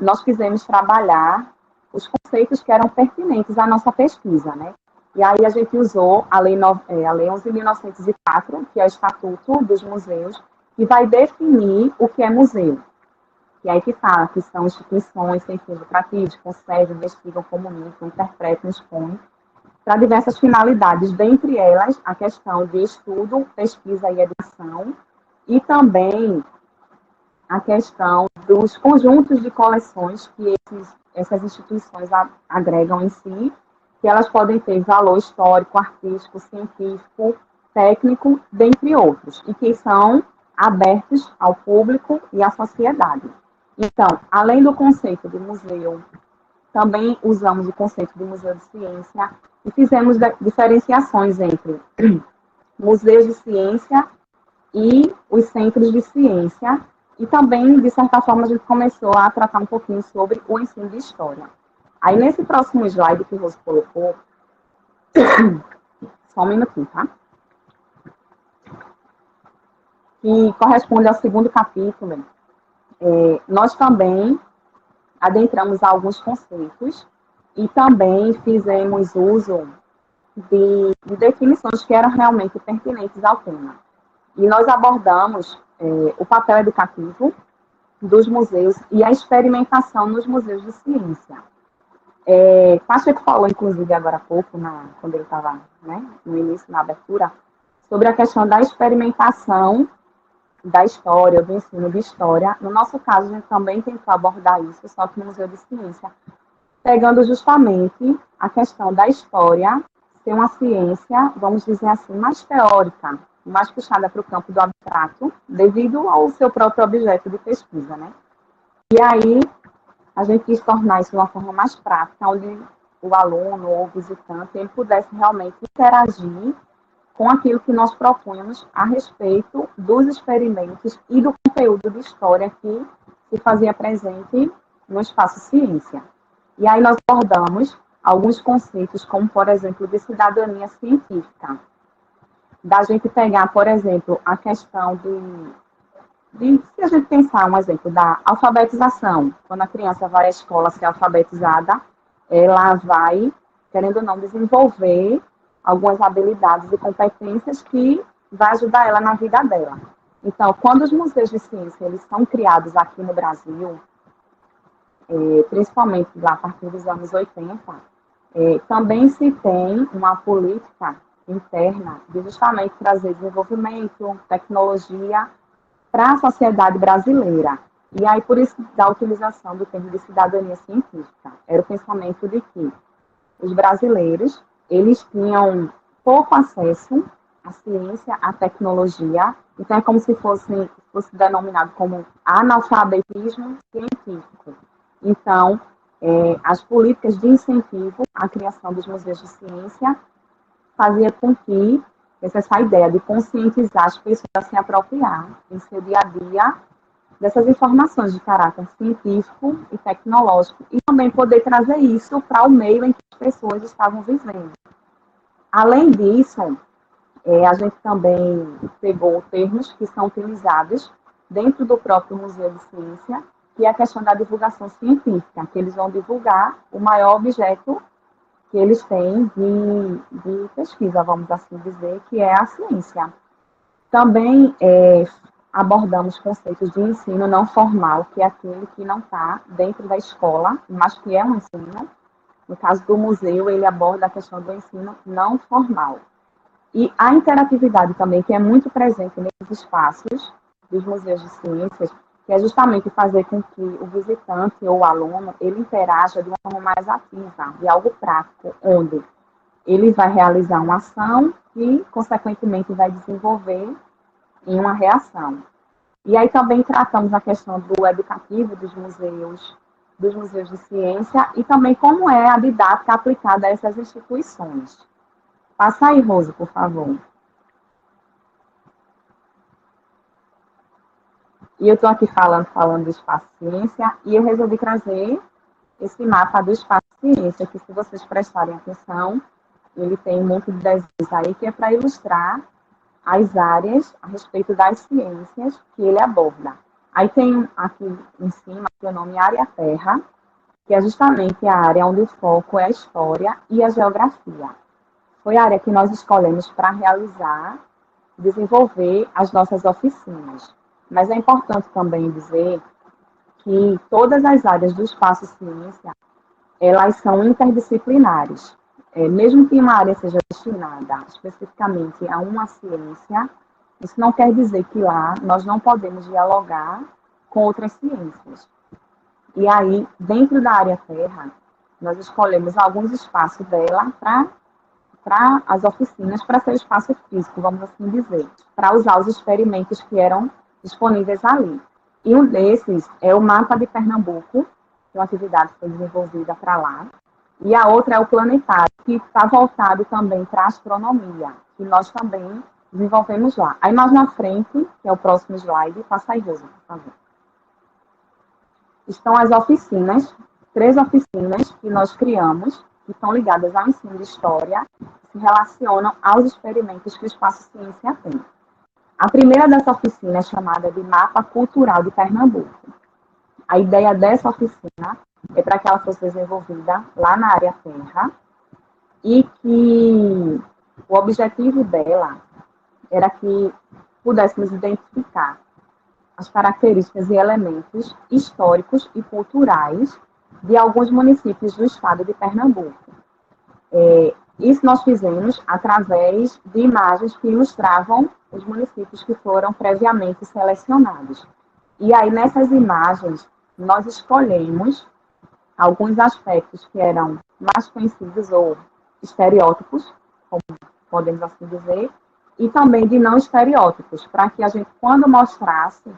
Speaker 4: nós quisemos trabalhar os conceitos que eram pertinentes à nossa pesquisa, né? E aí a gente usou a Lei 11.904, que é o Estatuto dos Museus, que vai definir o que é museu. E aí que fala que são instituições sem fins lucrativos, conservam, investigam, comunicam, interpretam, expõem. para diversas finalidades, dentre elas a questão de estudo, pesquisa e educação, e também a questão dos conjuntos de coleções que essas instituições agregam em si, que elas podem ter valor histórico, artístico, científico, técnico, dentre outros, e que são abertos ao público e à sociedade. Então, além do conceito de museu, também usamos o conceito de museu de ciência e fizemos diferenciações entre museus de ciência e os centros de ciência. E também, de certa forma, a gente começou a tratar um pouquinho sobre o ensino de história. Aí, nesse próximo slide que o Rose colocou, só um minutinho, tá? Que corresponde ao segundo capítulo, nós também adentramos alguns conceitos e também fizemos uso de definições que eram realmente pertinentes ao tema. E nós abordamos o papel educativo dos museus e a experimentação nos museus de ciência. Pacheco falou, inclusive, agora há pouco, quando ele estava, né, no início, na abertura, sobre a questão da experimentação da história, do ensino de história. No nosso caso, a gente também tentou abordar isso, só que no Museu de Ciência, pegando justamente a questão da história ser uma ciência, vamos dizer assim, mais teórica, mais puxada para o campo do abstrato, devido ao seu próprio objeto de pesquisa, né? E aí, a gente quis tornar isso de uma forma mais prática, onde o aluno ou o visitante ele pudesse realmente interagir com aquilo que nós propunhamos a respeito dos experimentos e do conteúdo de história que se fazia presente no espaço ciência. E aí nós abordamos alguns conceitos, como, por exemplo, de cidadania científica. Da gente pegar, por exemplo, a questão se a gente pensar um exemplo da alfabetização, quando a criança vai à escola ser alfabetizada, ela vai, querendo ou não, desenvolver algumas habilidades e competências que vai ajudar ela na vida dela. Então, quando os museus de ciência eles são criados aqui no Brasil, principalmente lá a partir dos anos 80, também se tem uma política interna de justamente trazer desenvolvimento, tecnologia para a sociedade brasileira. E aí, por isso, da utilização do termo de cidadania científica. Era o pensamento de que os brasileiros, eles tinham pouco acesso à ciência, à tecnologia, então é como se fosse denominado como analfabetismo científico. Então, as políticas de incentivo à criação dos museus de ciência fazia com que essa ideia de conscientizar as pessoas a se apropriar em seu dia a dia dessas informações de caráter científico e tecnológico e também poder trazer isso para o meio em que as pessoas estavam vivendo. Além disso, a gente também pegou termos que são utilizados dentro do próprio Museu de Ciência, que é a questão da divulgação científica, que eles vão divulgar o maior objeto que eles têm de pesquisa, vamos assim dizer, que é a ciência. Também abordamos conceitos de ensino não formal, que é aquele que não está dentro da escola, mas que é um ensino. No caso do museu, ele aborda a questão do ensino não formal. E a interatividade também, que é muito presente nesses espaços dos museus de ciências, que é justamente fazer com que o visitante ou o aluno, ele interaja de uma forma mais ativa, de algo prático, onde ele vai realizar uma ação e, consequentemente, vai desenvolver em uma reação. E aí também tratamos a questão do educativo dos museus de ciência e também como é a didática aplicada a essas instituições. Passa aí, Rose, por favor. E eu estou aqui falando do Espaço Ciência, e eu resolvi trazer esse mapa do Espaço Ciência, que se vocês prestarem atenção, ele tem um monte de desenhos aí, que é para ilustrar as áreas a respeito das ciências que ele aborda. Aí tem aqui em cima, que é o nome Área Terra, que é justamente a área onde o foco é a história e a geografia. Foi a área que nós escolhemos para realizar, desenvolver as nossas oficinas. Mas é importante também dizer que todas as áreas do espaço ciência, elas são interdisciplinares. mesmo que uma área seja destinada especificamente a uma ciência, isso não quer dizer que lá nós não podemos dialogar com outras ciências. E aí, dentro da área terra, nós escolhemos alguns espaços dela para as oficinas, para ser espaço físico, vamos assim dizer, para usar os experimentos que eram disponíveis ali. E um desses é o mapa de Pernambuco, que é uma atividade que foi desenvolvida para lá, e a outra é o planetário, que está voltado também para a astronomia, que nós também desenvolvemos lá. Aí mais na frente, que é o próximo slide, passa aí, Rosa, por favor. Estão as oficinas, 3 oficinas que nós criamos, que estão ligadas ao ensino de história, que se relacionam aos experimentos que o Espaço Ciência tem. A primeira dessa oficina é chamada de Mapa Cultural de Pernambuco. A ideia dessa oficina é para que ela fosse desenvolvida lá na área terra e que o objetivo dela era que pudéssemos identificar as características e elementos históricos e culturais de alguns municípios do estado de Pernambuco. Isso nós fizemos através de imagens que ilustravam os municípios que foram previamente selecionados. E aí, nessas imagens, nós escolhemos alguns aspectos que eram mais conhecidos ou estereótipos, como podemos assim dizer, e também de não estereótipos, para que a gente, quando mostrasse,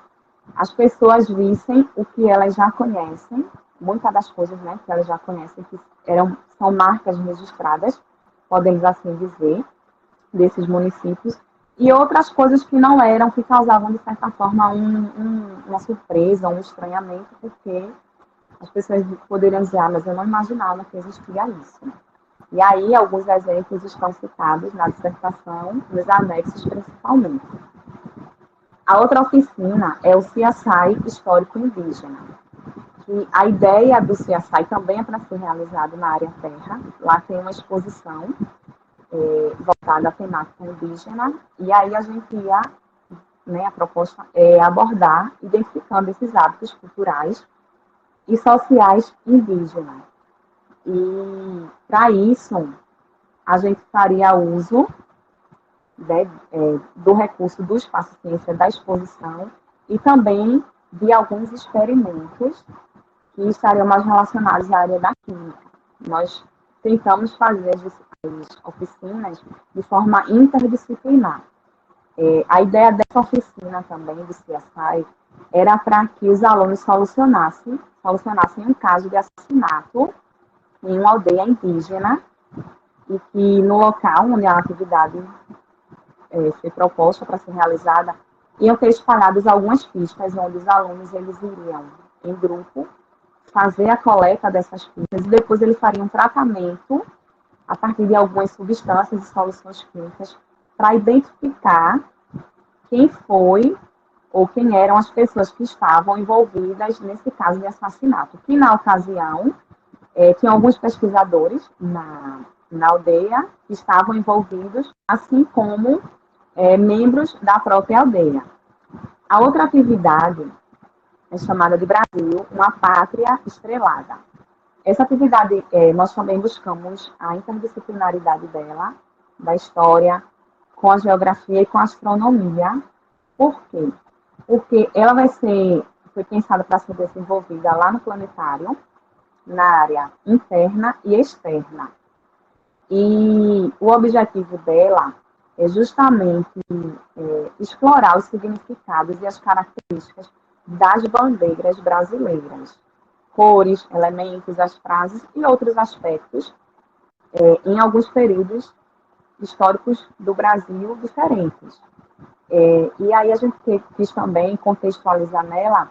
Speaker 4: as pessoas vissem o que elas já conhecem, muitas das coisas, né, que elas já conhecem, que são marcas registradas, podemos assim dizer, desses municípios, e outras coisas que não eram, que causavam, de certa forma, uma surpresa, um estranhamento, porque as pessoas poderiam dizer, mas eu não imaginava que existia isso. E aí, alguns exemplos estão citados na dissertação, nos anexos principalmente. A outra oficina é o CSI Histórico Indígena. E a ideia do CSI também é para ser realizado na área terra. Lá tem uma exposição voltada à temática indígena. E aí a gente ia, né, a proposta é abordar, identificando esses hábitos culturais e sociais indígenas. E para isso, a gente faria uso do recurso do Espaço Ciência da exposição e também de alguns experimentos que estariam mais relacionados à área da química. Nós tentamos fazer as oficinas de forma interdisciplinar. A ideia dessa oficina também, do CSI, era para que os alunos solucionassem um caso de assassinato em uma aldeia indígena e que no local onde a atividade foi proposta para ser realizada, iam ter espalhadas algumas pistas onde os alunos eles iriam, em grupo, fazer a coleta dessas pistas e depois eles fariam um tratamento a partir de algumas substâncias e soluções químicas para identificar quem foi ou quem eram as pessoas que estavam envolvidas nesse caso de assassinato. Que na ocasião, tinha alguns pesquisadores na aldeia que estavam envolvidos, assim como membros da própria aldeia. A outra atividade é chamada de Brasil, uma pátria estrelada. Essa atividade, nós também buscamos a interdisciplinaridade dela, da história, com a geografia e com a astronomia. Por quê? Porque ela foi pensada para ser desenvolvida lá no planetário, na área interna e externa. E o objetivo dela é justamente explorar os significados e as características das bandeiras brasileiras, cores, elementos, as frases e outros aspectos em alguns períodos históricos do Brasil diferentes. E aí a gente quis também contextualizar nela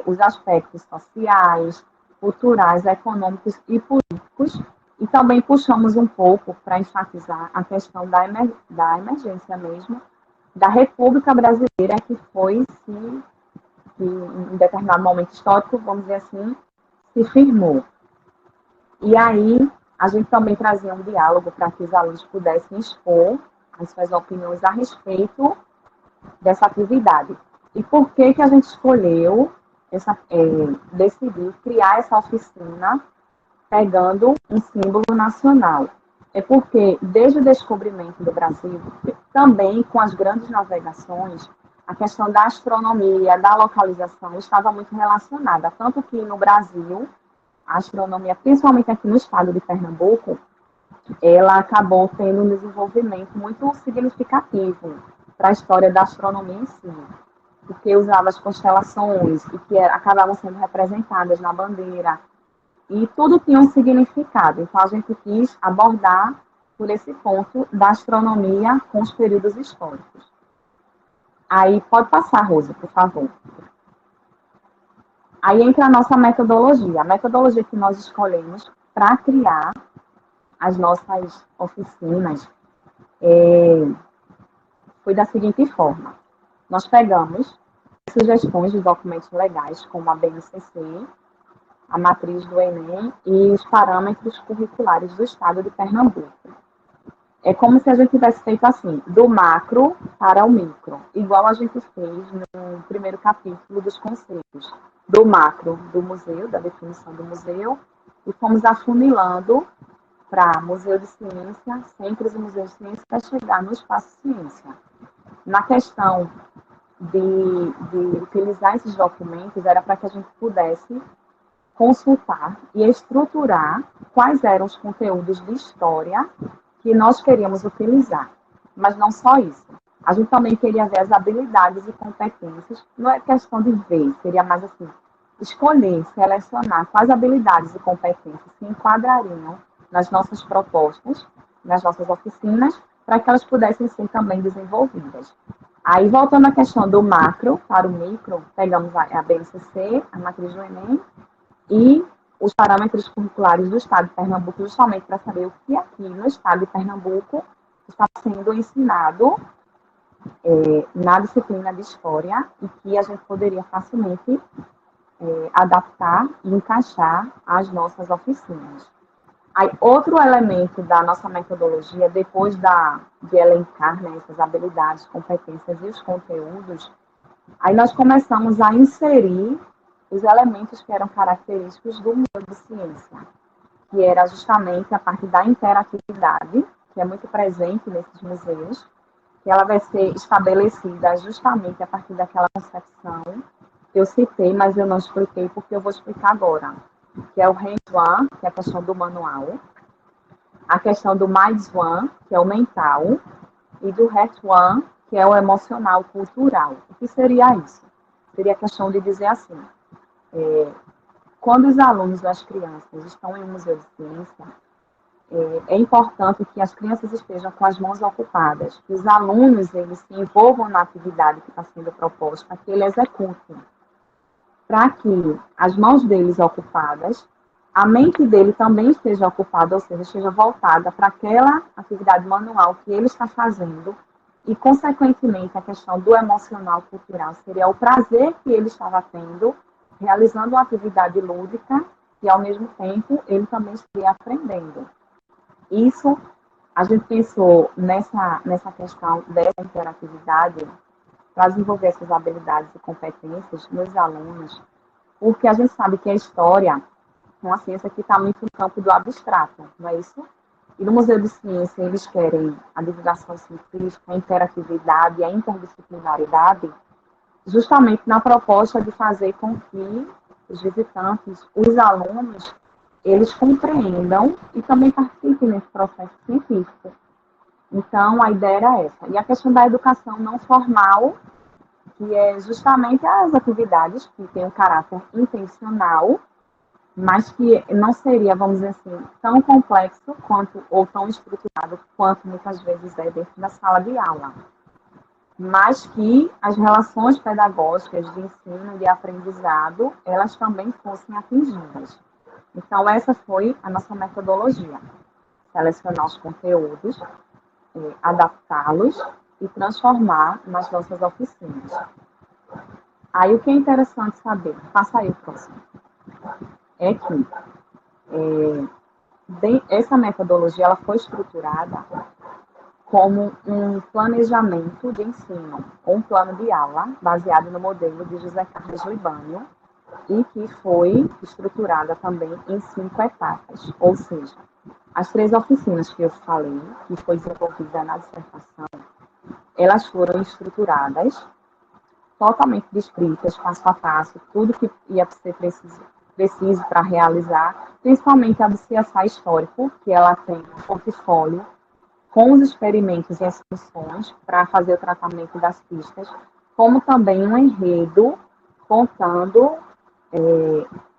Speaker 4: os aspectos sociais, culturais, econômicos e políticos, e também puxamos um pouco para enfatizar a questão da emergência mesmo, da República Brasileira, que em determinado momento histórico, vamos dizer assim, se firmou. E aí, a gente também trazia um diálogo para que os alunos pudessem expor as suas opiniões a respeito dessa atividade. E por que a gente escolheu decidiu criar essa oficina pegando um símbolo nacional. É porque, desde o descobrimento do Brasil, também com as grandes navegações, a questão da astronomia, da localização, estava muito relacionada. Tanto que no Brasil, a astronomia, principalmente aqui no estado de Pernambuco, ela acabou tendo um desenvolvimento muito significativo para a história da astronomia em si, porque usava as constelações e que acabavam sendo representadas na bandeira, e tudo tinha um significado. Então, a gente quis abordar por esse ponto da astronomia com os períodos históricos. Aí, pode passar, Rosa, por favor. Aí entra a nossa metodologia. A metodologia que nós escolhemos para criar as nossas oficinas foi da seguinte forma. Nós pegamos sugestões de documentos legais, como a BNCC, a matriz do Enem e os parâmetros curriculares do estado de Pernambuco. É como se a gente tivesse feito assim, do macro para o micro, igual a gente fez no primeiro capítulo dos conceitos. Do macro do museu, da definição do museu, e fomos afunilando para Museu de Ciência, Centros e Museus de Ciência, para chegar no Espaço Ciência. Na questão de utilizar esses documentos, era para que a gente pudesse consultar e estruturar quais eram os conteúdos de história que nós queríamos utilizar. Mas não só isso. A gente também queria ver as habilidades e competências. Não é questão de ver, seria mais assim, escolher, selecionar quais habilidades e competências se enquadrariam nas nossas propostas, nas nossas oficinas, para que elas pudessem ser também desenvolvidas. Aí, voltando à questão do macro para o micro, pegamos a BNCC, a matriz do Enem, e os parâmetros curriculares do estado de Pernambuco, justamente para saber o que aqui no estado de Pernambuco está sendo ensinado na disciplina de História e que a gente poderia facilmente adaptar e encaixar às nossas oficinas. Aí, outro elemento da nossa metodologia, depois de elencar, né, essas habilidades, competências e os conteúdos, aí nós começamos a inserir os elementos que eram característicos do Museu de Ciência, que era justamente a parte da interatividade, que é muito presente nesses museus, que ela vai ser estabelecida justamente a partir daquela concepção que eu citei, mas eu não expliquei porque eu vou explicar agora, que é o hands-on, que é a questão do manual, a questão do minds-on, que é o mental, e do heart-on, que é o emocional, cultural. O que seria isso? Seria a questão de dizer assim, quando os alunos ou as crianças estão em um museu de ciência, é importante que as crianças estejam com as mãos ocupadas, que os alunos eles se envolvam na atividade que está sendo proposta, que ele execute, para que as mãos deles ocupadas, a mente dele também esteja ocupada, ou seja, esteja voltada para aquela atividade manual que ele está fazendo, e, consequentemente, a questão do emocional cultural seria o prazer que ele estava tendo, realizando uma atividade lúdica, e, ao mesmo tempo, ele também estaria aprendendo. Isso, a gente pensou nessa questão dessa interatividade, para desenvolver essas habilidades e competências nos alunos, porque a gente sabe que a história é uma ciência que está muito no campo do abstrato, não é isso? E no Museu de Ciência eles querem a divulgação científica, a interatividade e a interdisciplinaridade, justamente na proposta de fazer com que os visitantes, os alunos, eles compreendam e também participem nesse processo científico. Então, a ideia era essa. E a questão da educação não formal, que é justamente as atividades que têm um caráter intencional, mas que não seria, vamos dizer assim, tão complexo quanto, ou tão estruturado quanto muitas vezes é dentro da sala de aula. Mas que as relações pedagógicas de ensino e de aprendizado, elas também fossem atingidas. Então, essa foi a nossa metodologia. Selecionar os conteúdos, adaptá-los e transformar nas nossas oficinas. Aí, o que é interessante saber, passa aí o próximo, é que essa metodologia ela foi estruturada como um planejamento de ensino, ou um plano de aula, baseado no modelo de José Carlos Libânio, e que foi estruturada também em 5 etapas, ou seja, as 3 oficinas que eu falei, que foi desenvolvida na dissertação, elas foram estruturadas, totalmente descritas, passo a passo, tudo que ia ser preciso para realizar, principalmente a do CSA histórico, que ela tem um portfólio com os experimentos e as funções para fazer o tratamento das pistas, como também um enredo contando,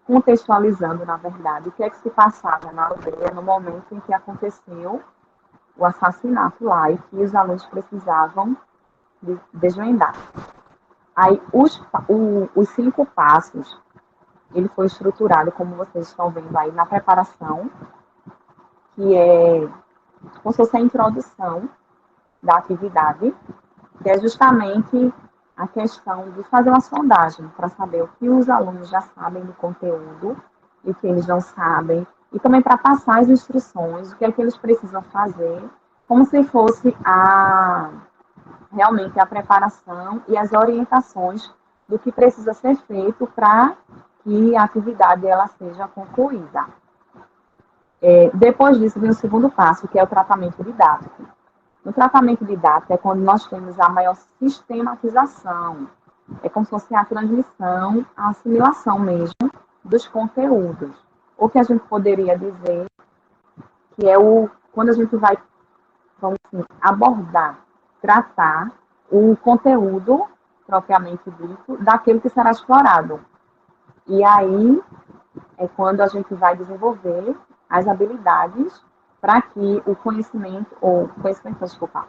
Speaker 4: contextualizando, na verdade, o que é que se passava na aldeia no momento em que aconteceu o assassinato lá e que os alunos precisavam desvendar. Aí, os 5 passos, ele foi estruturado, como vocês estão vendo aí, na preparação, que é como se fosse a introdução da atividade, que é justamente a questão de fazer uma sondagem para saber o que os alunos já sabem do conteúdo e o que eles não sabem, e também para passar as instruções, o que é que eles precisam fazer, como se fosse realmente a preparação e as orientações do que precisa ser feito para que a atividade ela seja concluída. Depois disso vem o segundo passo, que é o tratamento didático. No tratamento didático é quando nós temos a maior sistematização, é como se fosse a transmissão, a assimilação mesmo dos conteúdos. O que a gente poderia dizer que é quando a gente vai, vamos assim, abordar, tratar o conteúdo propriamente dito daquilo que será explorado. E aí é quando a gente vai desenvolver as habilidades para que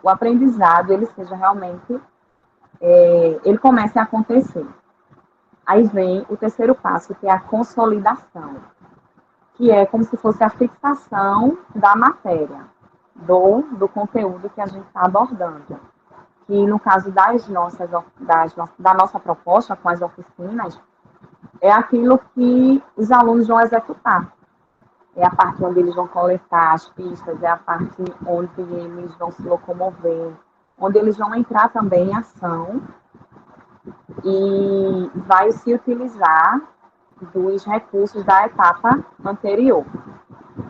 Speaker 4: o aprendizado, ele seja realmente, ele comece a acontecer. Aí vem o terceiro passo, que é a consolidação, que é como se fosse a fixação da matéria, do conteúdo que a gente está abordando. Que no caso da nossa proposta com as oficinas, é aquilo que os alunos vão executar. É a parte onde eles vão coletar as pistas, é a parte onde eles vão se locomover, onde eles vão entrar também em ação e vai se utilizar dos recursos da etapa anterior.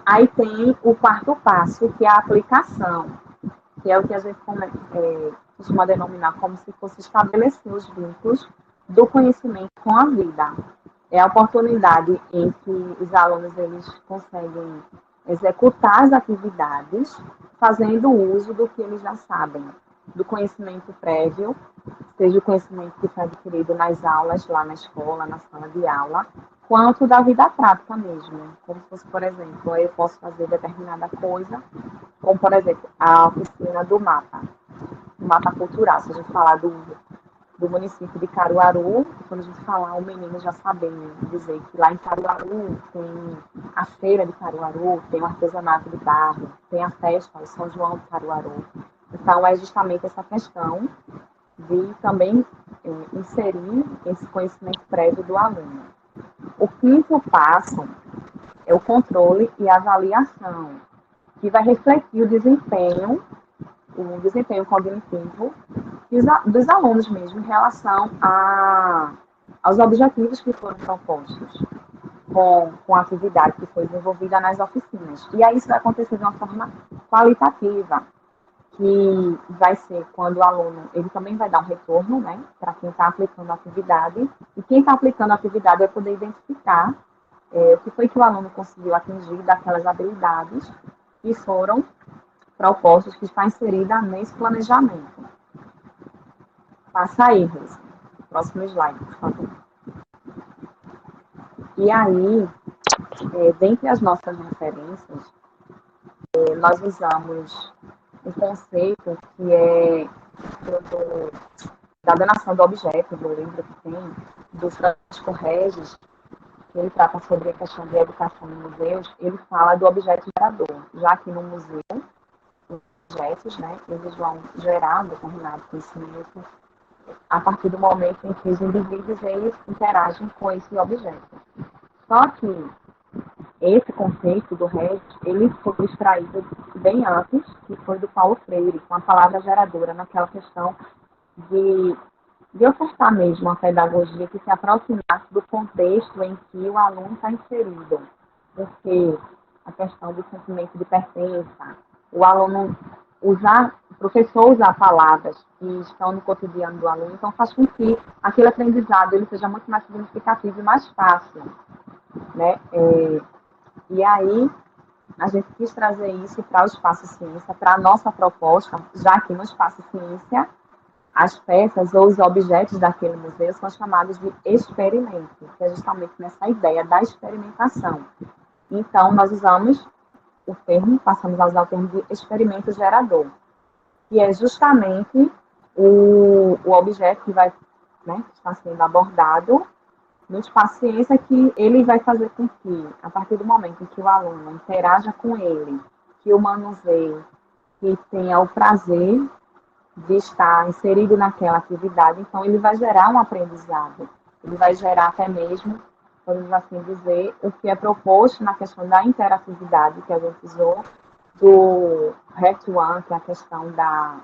Speaker 4: Aí tem o quarto passo, que é a aplicação, que é o que a gente costuma denominar como se fosse estabelecer os vínculos do conhecimento com a vida. É a oportunidade em que os alunos eles conseguem executar as atividades fazendo uso do que eles já sabem, do conhecimento prévio, seja o conhecimento que foi adquirido nas aulas, lá na escola, na sala de aula, quanto da vida prática mesmo. Como se fosse, por exemplo, eu posso fazer determinada coisa, como, por exemplo, a oficina do mapa cultural. Se a gente falar do município de Caruaru, quando a gente falar, o menino já sabendo dizer que lá em Caruaru tem a feira de Caruaru, tem o artesanato de barro, tem a festa, o São João de Caruaru. Então, é justamente essa questão de também inserir esse conhecimento prévio do aluno. O quinto passo é o controle e avaliação, que vai refletir o desempenho cognitivo dos alunos mesmo em relação aos objetivos que foram propostos com a atividade que foi desenvolvida nas oficinas. E aí isso vai acontecer de uma forma qualitativa, que vai ser quando o aluno, ele também vai dar um retorno, né, para quem está aplicando a atividade, e quem está aplicando a atividade vai poder identificar o que foi que o aluno conseguiu atingir daquelas habilidades que foram propostas, que está inserida nesse planejamento. Passa aí, Reis. Próximo slide, por favor. E aí, dentre as nossas referências, nós usamos um conceito que é da donação do objeto, do livro que tem, do Francisco Regis, que ele trata sobre a questão de educação em museus. Ele fala do objeto gerador, já que no museu, os objetos, né, eles vão gerar um determinado conhecimento a partir do momento em que os indivíduos eles interagem com esse objeto. Só que esse conceito do Regis, ele foi extraído bem antes, que foi do Paulo Freire, com a palavra geradora, naquela questão de de ofertar mesmo uma pedagogia que se aproximasse do contexto em que o aluno está inserido. Porque a questão do sentimento de pertença, o aluno o professor usar palavras que estão no cotidiano do aluno, então faz com que aquele aprendizado ele seja muito mais significativo e mais fácil, né? E aí, a gente quis trazer isso para o Espaço Ciência, para a nossa proposta, já que no Espaço Ciência, as peças ou os objetos daquele museu são chamados de experimentos, que é justamente nessa ideia da experimentação. Então, nós usamos o termo, passamos a usar o termo de experimento gerador, que é justamente o objeto que vai, né, que está sendo abordado no Espaço Ciência, que ele vai fazer com que, a partir do momento em que o aluno interaja com ele, que o manuseie, que tenha o prazer de estar inserido naquela atividade, então ele vai gerar um aprendizado, ele vai gerar até mesmo, podemos assim dizer, o que é proposto na questão da interatividade que a gente usou, do RET1, que é a questão da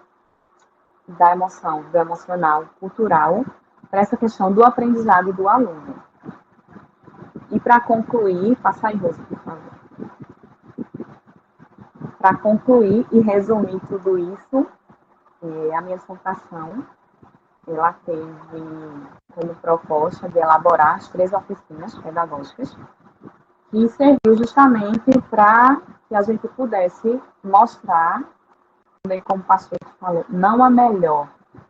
Speaker 4: emoção, do emocional, cultural, para essa questão do aprendizado do aluno. E para concluir, passa aí, Rosa, por favor. Para concluir e resumir tudo isso, a minha dissertação, ela teve como proposta de elaborar as 3 oficinas pedagógicas, que serviu justamente para que a gente pudesse mostrar, como o pastor falou, não a melhor,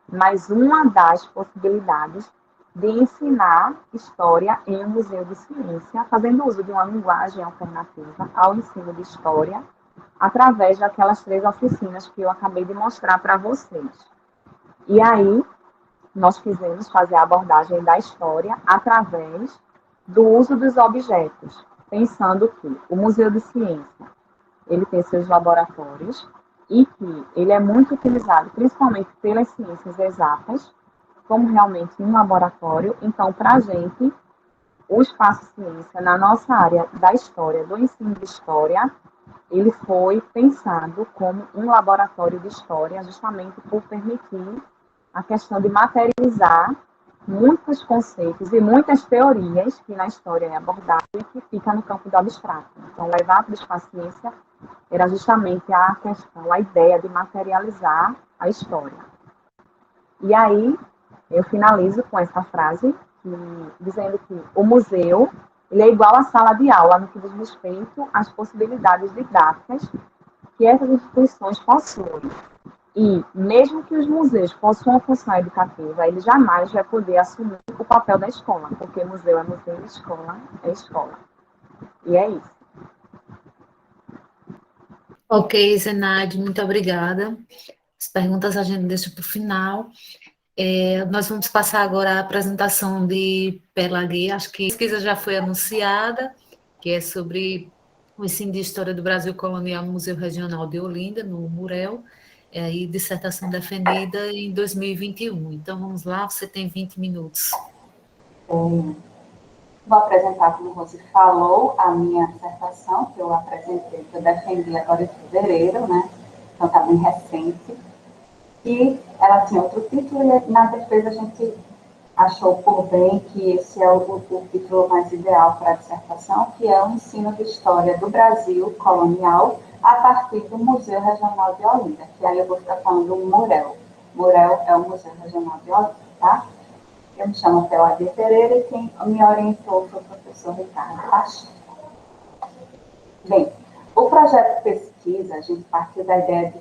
Speaker 4: mas uma das possibilidades de ensinar história em um museu de ciência, fazendo uso de uma linguagem alternativa ao ensino de história, através daquelas 3 oficinas que eu acabei de mostrar para vocês. E aí, nós quisemos fazer a abordagem da história através do uso dos objetos, pensando que o Museu de Ciência, ele tem seus laboratórios e que ele é muito utilizado, principalmente pelas ciências exatas, como realmente um laboratório. Então, para a gente, o Espaço Ciência, na nossa área da história, do ensino de história, ele foi pensado como um laboratório de história, justamente por permitir a questão de materializar muitos conceitos e muitas teorias que na história é abordada e que fica no campo do abstrato. Então, levar para o Espaço Ciência era justamente a questão, a ideia de materializar a história. E aí, eu finalizo com essa frase, dizendo que o museu ele é igual à sala de aula no que diz respeito às possibilidades didáticas que essas instituições possuem. E, mesmo que os museus possuam uma função educativa, ele jamais vai poder assumir o papel da escola, porque museu é museu, escola é escola. E é isso.
Speaker 3: Ok, Zenaide, muito obrigada. As perguntas a gente deixa para o final. Nós vamos passar agora a apresentação de Pelaguê. Acho que a pesquisa já foi anunciada, que é sobre o ensino de História do Brasil Colonial no Museu Regional de Olinda, no MUREL, e dissertação defendida em 2021. Então, vamos lá, você tem 20 minutos.
Speaker 5: Vou apresentar, como você falou, a minha dissertação, que eu apresentei, que eu defendi agora em fevereiro, né? Então, está bem recente. E ela tinha outro título, e na defesa a gente achou por bem que esse é o título mais ideal para a dissertação, que é o ensino de história do Brasil colonial a partir do Museu Regional de Olinda, que aí eu vou ficar falando do MUREL. MUREL é o Museu Regional de Olinda, tá? Eu me chamo Pelaguê Pereira e quem me orientou foi o professor Ricardo Pacheco. Bem, o projeto de pesquisa, a gente partiu da ideia de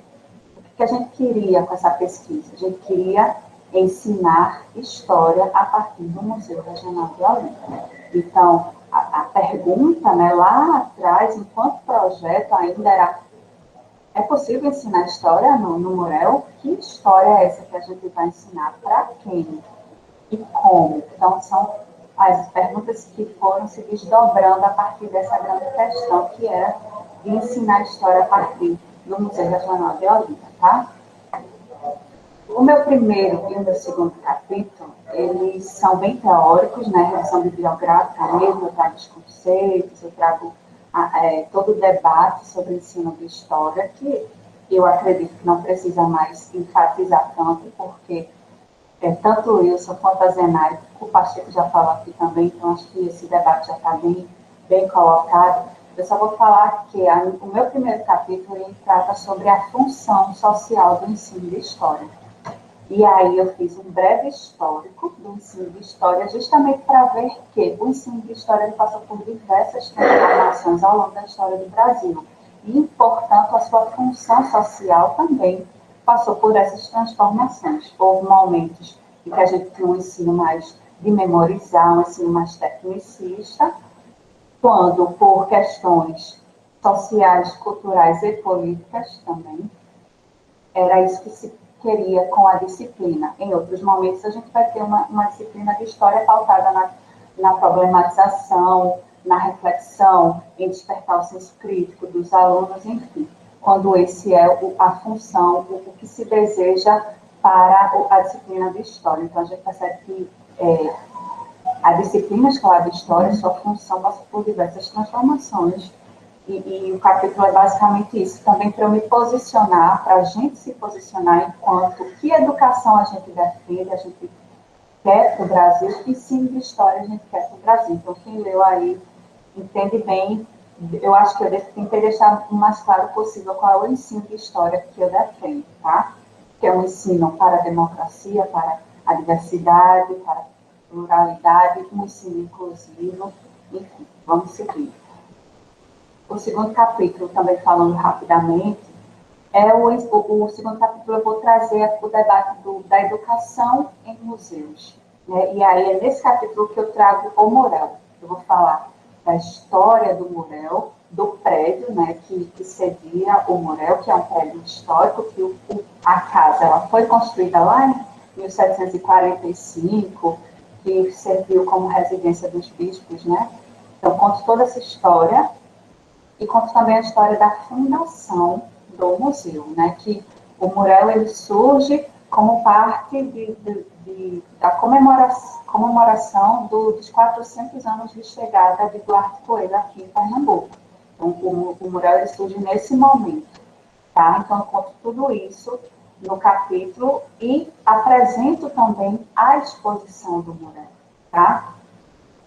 Speaker 5: o que a gente queria com essa pesquisa. A gente queria ensinar história a partir do Museu Regional de Olinda. Então, a pergunta, né, lá atrás, enquanto projeto, ainda era: é possível ensinar história no MUREL? Que história é essa que a gente vai ensinar? Para quem? E como? Então, são as perguntas que foram se desdobrando a partir dessa grande questão, que era de ensinar história a partir do Museu Regional de Olinda, tá? O meu primeiro e o meu segundo capítulo, eles são bem teóricos, né? Revisão bibliográfica mesmo, eu trago os conceitos, eu trago todo o debate sobre o ensino de história, que eu acredito que não precisa mais enfatizar tanto, porque tanto o Wilson quanto a Zenaide, o Pacheco já falou aqui também, então acho que esse debate já está bem colocado. Eu só vou falar que o meu primeiro capítulo ele trata sobre a função social do ensino de história. E aí eu fiz um breve histórico do ensino de história, justamente para ver que o ensino de história ele passou por diversas transformações ao longo da história do Brasil. E, portanto, a sua função social também passou por essas transformações. Houve momentos em que a gente tinha um ensino mais de memorizar, um ensino mais tecnicista, quando, por questões sociais, culturais e políticas também, era isso que se queria com a disciplina. Em outros momentos, a gente vai ter uma disciplina de história pautada na problematização, na reflexão, em despertar o senso crítico dos alunos, enfim, quando esse é a função, o que se deseja para a disciplina de história. Então, a gente percebe que a disciplina escolar de história, sua função passa por diversas transformações. E o capítulo é basicamente isso, também para eu me posicionar, para a gente se posicionar enquanto que educação a gente defende, a gente quer para o Brasil, que ensino de história a gente quer para o Brasil. Então, quem leu aí entende bem, eu acho que eu tentei deixar o mais claro possível qual é o ensino de história que eu defendo, tá? Que é um ensino para a democracia, para a diversidade, para a pluralidade, um ensino inclusivo, enfim, vamos seguir. O segundo capítulo, também falando rapidamente, o segundo capítulo eu vou trazer o debate da educação em museus. Né? E aí é nesse capítulo que eu trago o Murel. Eu vou falar da história do Murel, do prédio, né, que cedia o Murel, que é um prédio histórico, que a casa ela foi construída lá em 1745, que serviu como residência dos bispos, né? Então, conto toda essa história e conto também a história da fundação do museu, né? Que o Murel ele surge como parte da comemoração dos 400 anos de chegada de Duarte Coelho aqui em Pernambuco. Então, o Murel ele surge nesse momento, tá? Então, eu conto tudo isso no capítulo e apresento também a exposição do Murel, tá?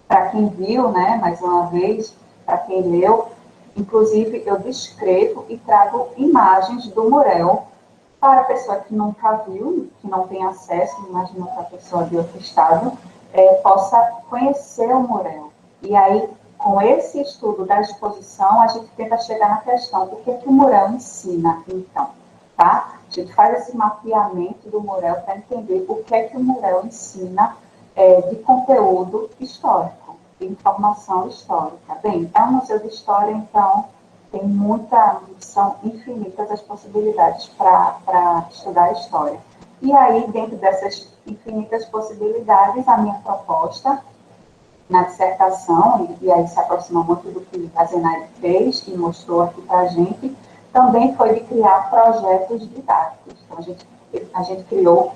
Speaker 5: Para quem viu, né, mais uma vez, para quem leu, inclusive eu descrevo e trago imagens do Murel para a pessoa que nunca viu, que não tem acesso, imagina que a pessoa de outro estado, possa conhecer o Murel. E aí, com esse estudo da exposição, a gente tenta chegar na questão, o que o Murel ensina, então, tá? A gente faz esse mapeamento do Murel para entender o que o Murel ensina de conteúdo histórico, de informação histórica. Bem, é um museu de história, então, são infinitas as possibilidades para estudar a história. E aí, dentro dessas infinitas possibilidades, a minha proposta na dissertação, e aí se aproxima muito do que a Zenaide fez e mostrou aqui para a gente, também foi de criar projetos didáticos. Então, a gente criou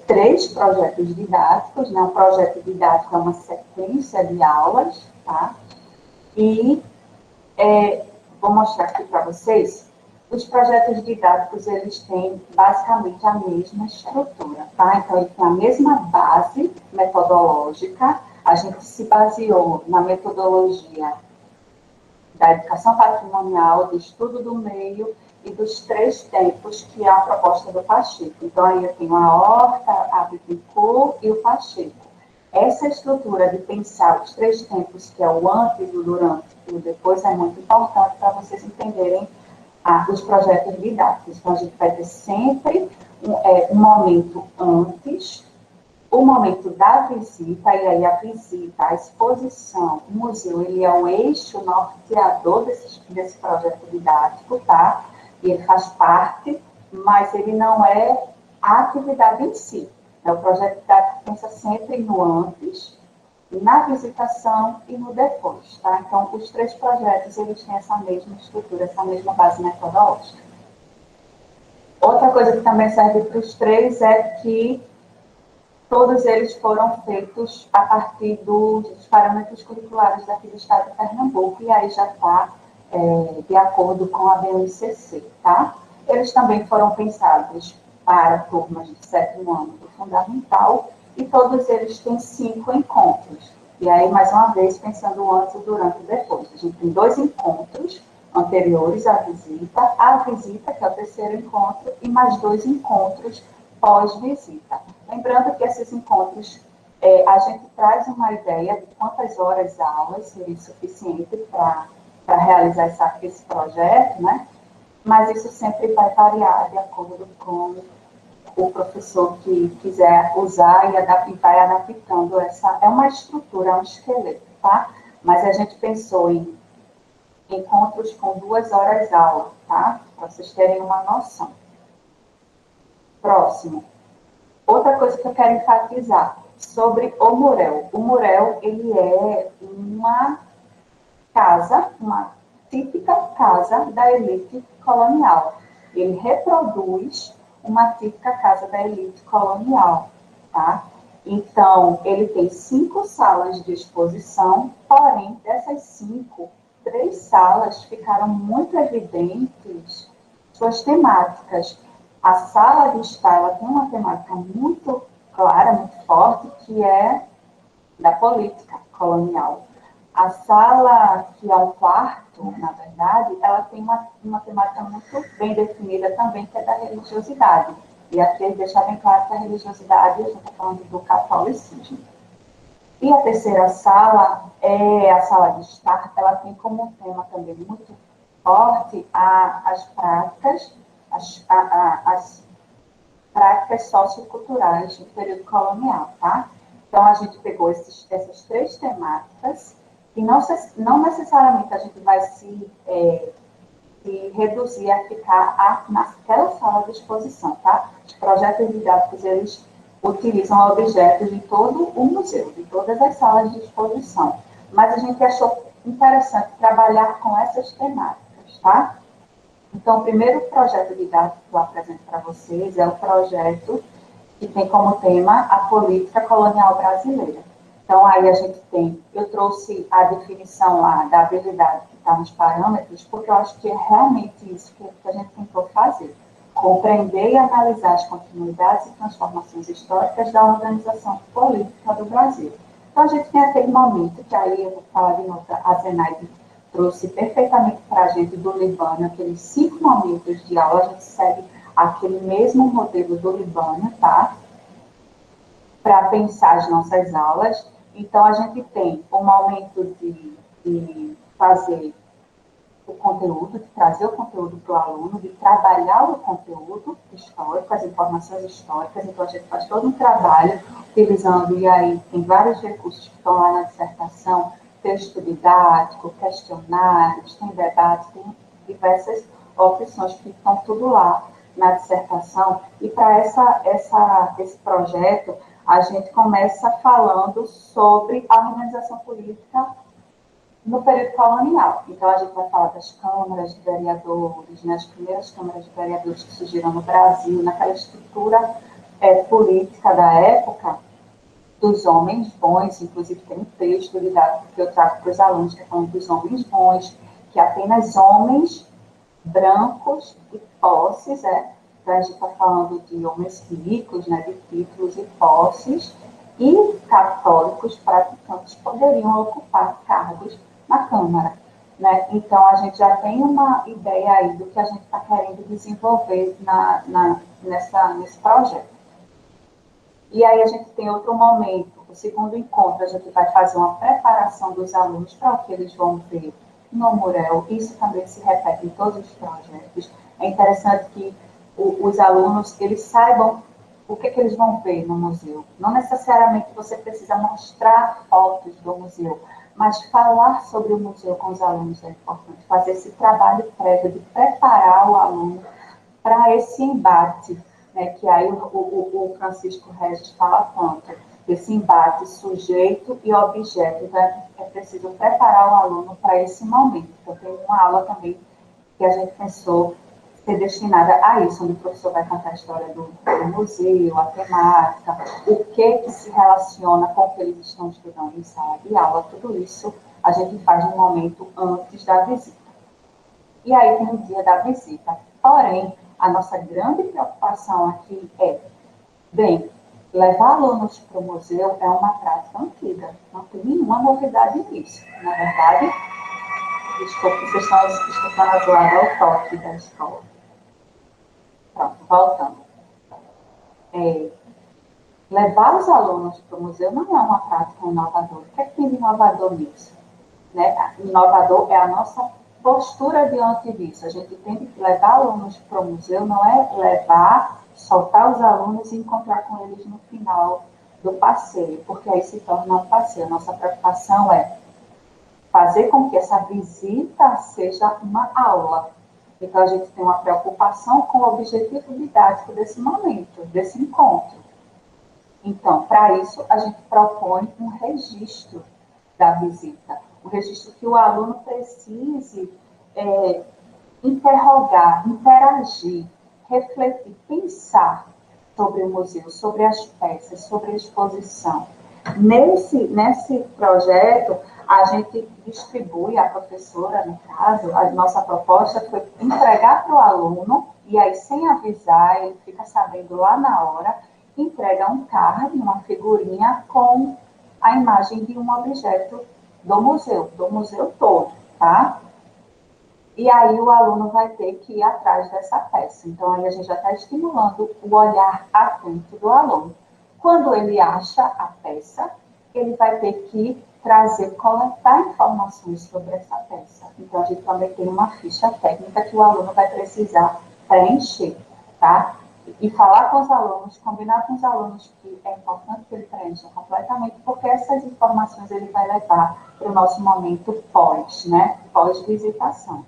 Speaker 5: 3 projetos didáticos, né? Um projeto didático é uma sequência de aulas, tá? E vou mostrar aqui para vocês. Os projetos didáticos, eles têm basicamente a mesma estrutura, tá? Então, ele tem a mesma base metodológica. A gente se baseou na metodologia da educação patrimonial, do estudo do meio e dos 3 tempos, que é a proposta do Pacheco. Então, aí eu tenho a Horta, a Bittencourt e o Pacheco. Essa estrutura de pensar os 3 tempos, que é o antes, o durante e o depois, é muito importante para vocês entenderem os projetos didáticos. Então, a gente vai ter sempre um momento antes, o momento da visita, e aí a visita, a exposição, o museu, ele é o eixo norteador desse projeto didático, tá? E ele faz parte, mas ele não é a atividade em si. O projeto didático pensa sempre no antes, na visitação e no depois, tá? Então, os 3 projetos, eles têm essa mesma estrutura, essa mesma base metodológica. Outra coisa que também serve para os 3 é que todos eles foram feitos a partir dos parâmetros curriculares daqui do estado de Pernambuco, e aí já está de acordo com a BNCC, tá? Eles também foram pensados para turmas de 7º ano do fundamental, e todos eles têm 5 encontros. E aí, mais uma vez, pensando antes, durante e depois. A gente tem 2 encontros anteriores à visita, a visita, que é o 3º encontro, e mais 2 encontros pós-visita. Lembrando que esses encontros, a gente traz uma ideia de quantas horas aulas seria suficiente para realizar esse projeto, né? Mas isso sempre vai variar de acordo com o professor que quiser usar e vai adaptando essa. É uma estrutura, é um esqueleto, tá? Mas a gente pensou em encontros com 2 horas aula, tá? Para vocês terem uma noção. Próximo. Outra coisa que eu quero enfatizar sobre o Murel. O Murel, ele é uma casa, uma típica casa da elite colonial. Ele reproduz uma típica casa da elite colonial, tá? Então, ele tem 5 salas de exposição, porém, dessas 5, 3 salas ficaram muito evidentes suas temáticas. A sala de estar, ela tem uma temática muito clara, muito forte, que é da política colonial. A sala, que é um quarto, na verdade, ela tem uma temática muito bem definida também, que é da religiosidade. E aqui ele deixa bem claro que a religiosidade, a gente está falando do catolicismo. E a 3ª sala é a sala de estar, ela tem como tema também muito forte as práticas, as práticas socioculturais do período colonial, tá? Então, a gente pegou essas 3 temáticas, e não necessariamente a gente vai se reduzir a ficar naquela sala de exposição, tá? Os projetos didáticos, eles utilizam objetos de todo o museu, de todas as salas de exposição. Mas a gente achou interessante trabalhar com essas temáticas, tá? Então, o primeiro projeto didático que eu apresento para vocês é o projeto que tem como tema a política colonial brasileira. Então, aí a gente tem, eu trouxe a definição lá da habilidade que está nos parâmetros, porque eu acho que é realmente isso que a gente tentou fazer. Compreender e analisar as continuidades e transformações históricas da organização política do Brasil. Então, a gente tem aquele momento, que aí eu vou falar de novo, a Zenaide trouxe perfeitamente para a gente do Libânio, aqueles 5 momentos de aula, a gente segue aquele mesmo modelo do Libânio, tá? Para pensar as nossas aulas. Então, a gente tem o momento de fazer o conteúdo, de trazer o conteúdo para o aluno, de trabalhar o conteúdo histórico, as informações históricas. Então, a gente faz todo um trabalho utilizando, e aí tem vários recursos que estão lá na dissertação, texto didático, questionários, tem debate, tem diversas opções que estão tudo lá na dissertação. E para esse projeto, a gente começa falando sobre a organização política no período colonial. Então, a gente vai falar das câmaras de vereadores, né, as primeiras câmaras de vereadores que surgiram no Brasil, naquela estrutura política da época, dos homens bons, inclusive tem um texto didático que eu trago para os alunos, que é falando dos homens bons, que apenas homens brancos e posses, então a gente está falando de homens ricos, né, de títulos e posses, e católicos praticantes poderiam ocupar cargos na Câmara, né? Então, a gente já tem uma ideia aí do que a gente está querendo desenvolver nesse projeto. E aí a gente tem outro momento, o segundo encontro, a gente vai fazer uma preparação dos alunos para o que eles vão ver no Murel. Isso também se repete em todos os projetos. É interessante que os alunos, eles saibam o que eles vão ver no museu. Não necessariamente você precisa mostrar fotos do museu, mas falar sobre o museu com os alunos é importante. Fazer esse trabalho prévio de preparar o aluno para esse embate, né, que aí o Francisco Regis fala tanto, esse embate sujeito e objeto. Então, é preciso preparar o aluno para esse momento. Então, tem uma aula também que a gente pensou ser destinada a isso, onde o professor vai contar a história do museu, a temática, o que se relaciona com o que eles estão estudando em sala de aula, tudo isso a gente faz no momento antes da visita. E aí tem o dia da visita. Porém, A nossa grande preocupação aqui é, bem, levar alunos para o museu é uma prática antiga, não tem nenhuma novidade nisso. Na verdade, desculpe, vocês estão escutando a zoada ao toque da escola. Pronto, voltando. Levar os alunos para o museu não é uma prática inovadora. O que é que tem de inovador nisso? Né? Inovador é a nossa postura diante disso. A gente tem que levar alunos para o museu, não é levar, soltar os alunos e encontrar com eles no final do passeio, porque aí se torna um passeio. A nossa preocupação é fazer com que essa visita seja uma aula. Então, a gente tem uma preocupação com o objetivo didático desse momento, desse encontro. Então, para isso, a gente propõe um registro da visita, um registro que o aluno precise interrogar, interagir, refletir, pensar sobre o museu, sobre as peças, sobre a exposição. Nesse projeto, a gente distribui, a professora, no caso, a nossa proposta foi entregar para o aluno, e aí, sem avisar, ele fica sabendo lá na hora, entrega um card, uma figurinha com a imagem de um objeto do museu todo, tá? E aí o aluno vai ter que ir atrás dessa peça. Então, aí a gente já está estimulando o olhar atento do aluno. Quando ele acha a peça, ele vai ter que coletar informações sobre essa peça. Então, a gente também tem uma ficha técnica que o aluno vai precisar preencher, tá? E falar com os alunos, combinar com os alunos que é importante que ele preencha completamente, porque essas informações ele vai levar para o nosso momento pós, né? Pós-visitação.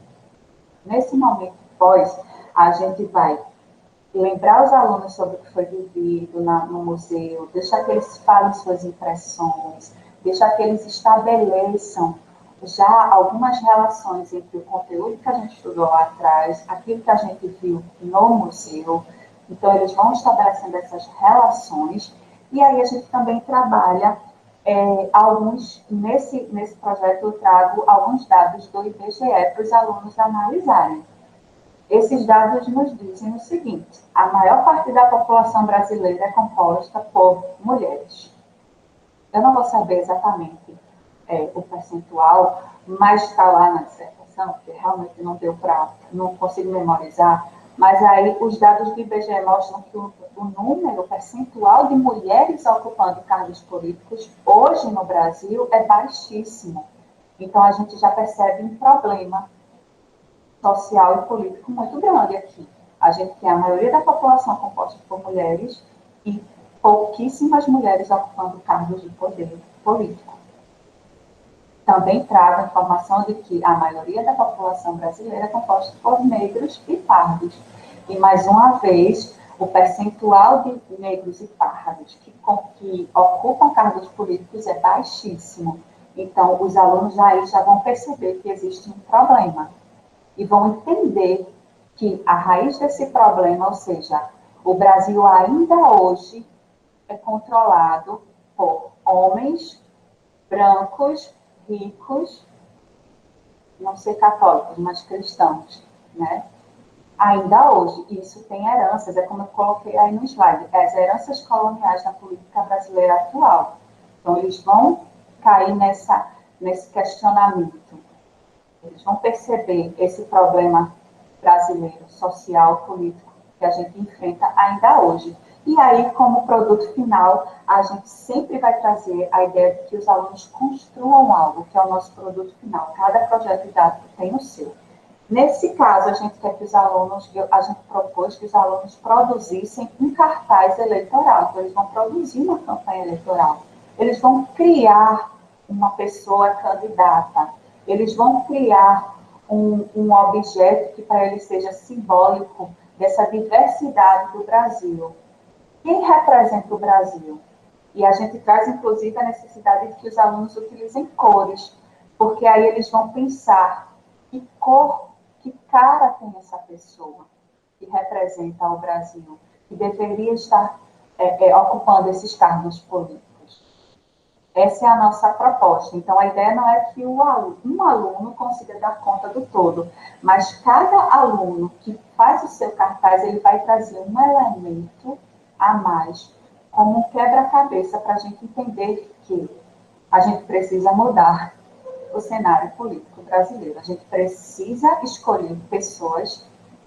Speaker 5: Nesse momento pós, a gente vai lembrar os alunos sobre o que foi vivido no museu, deixar que eles falem suas impressões, deixar que eles estabeleçam já algumas relações entre o conteúdo que a gente estudou lá atrás, aquilo que a gente viu no museu. Então, eles vão estabelecendo essas relações, e aí a gente também trabalha nesse projeto eu trago alguns dados do IBGE para os alunos analisarem. Esses dados nos dizem o seguinte: a maior parte da população brasileira é composta por mulheres. Eu não vou saber exatamente o percentual, mas está lá na dissertação, porque realmente não consigo memorizar, mas aí os dados do IBGE mostram que o número, o percentual de mulheres ocupando cargos políticos hoje no Brasil é baixíssimo. Então, a gente já percebe um problema social e político muito grande aqui. A gente tem a maioria da população composta por mulheres e pouquíssimas mulheres ocupando cargos de poder político. Também trago a informação de que a maioria da população brasileira é composta por negros e pardos. E, mais uma vez, o percentual de negros e pardos que ocupam cargos políticos é baixíssimo. Então, os alunos aí já vão perceber que existe um problema e vão entender que a raiz desse problema, ou seja, o Brasil ainda hoje é controlado por homens brancos, ricos, não sei católicos, mas cristãos, né? Ainda hoje, isso tem heranças, é como eu coloquei aí no slide, as heranças coloniais da política brasileira atual. Então, eles vão cair nesse questionamento. Eles vão perceber esse problema brasileiro, social, político, que a gente enfrenta ainda hoje. E aí, como produto final, a gente sempre vai trazer a ideia de que os alunos construam algo, que é o nosso produto final. Cada projeto didático tem o seu. Nesse caso, a gente propôs que os alunos produzissem um cartaz eleitoral. Então, eles vão produzir uma campanha eleitoral. Eles vão criar uma pessoa candidata. Eles vão criar um objeto que para eles seja simbólico dessa diversidade do Brasil. Quem representa o Brasil? E a gente traz, inclusive, a necessidade de que os alunos utilizem cores, porque aí eles vão pensar que cor, que cara tem essa pessoa que representa o Brasil, que deveria estar ocupando esses cargos políticos. Essa é a nossa proposta. Então, a ideia não é que um aluno consiga dar conta do todo, mas cada aluno que faz o seu cartaz, ele vai trazer um elemento a mais, como um quebra-cabeça, para a gente entender que a gente precisa mudar o cenário político brasileiro. A gente precisa escolher pessoas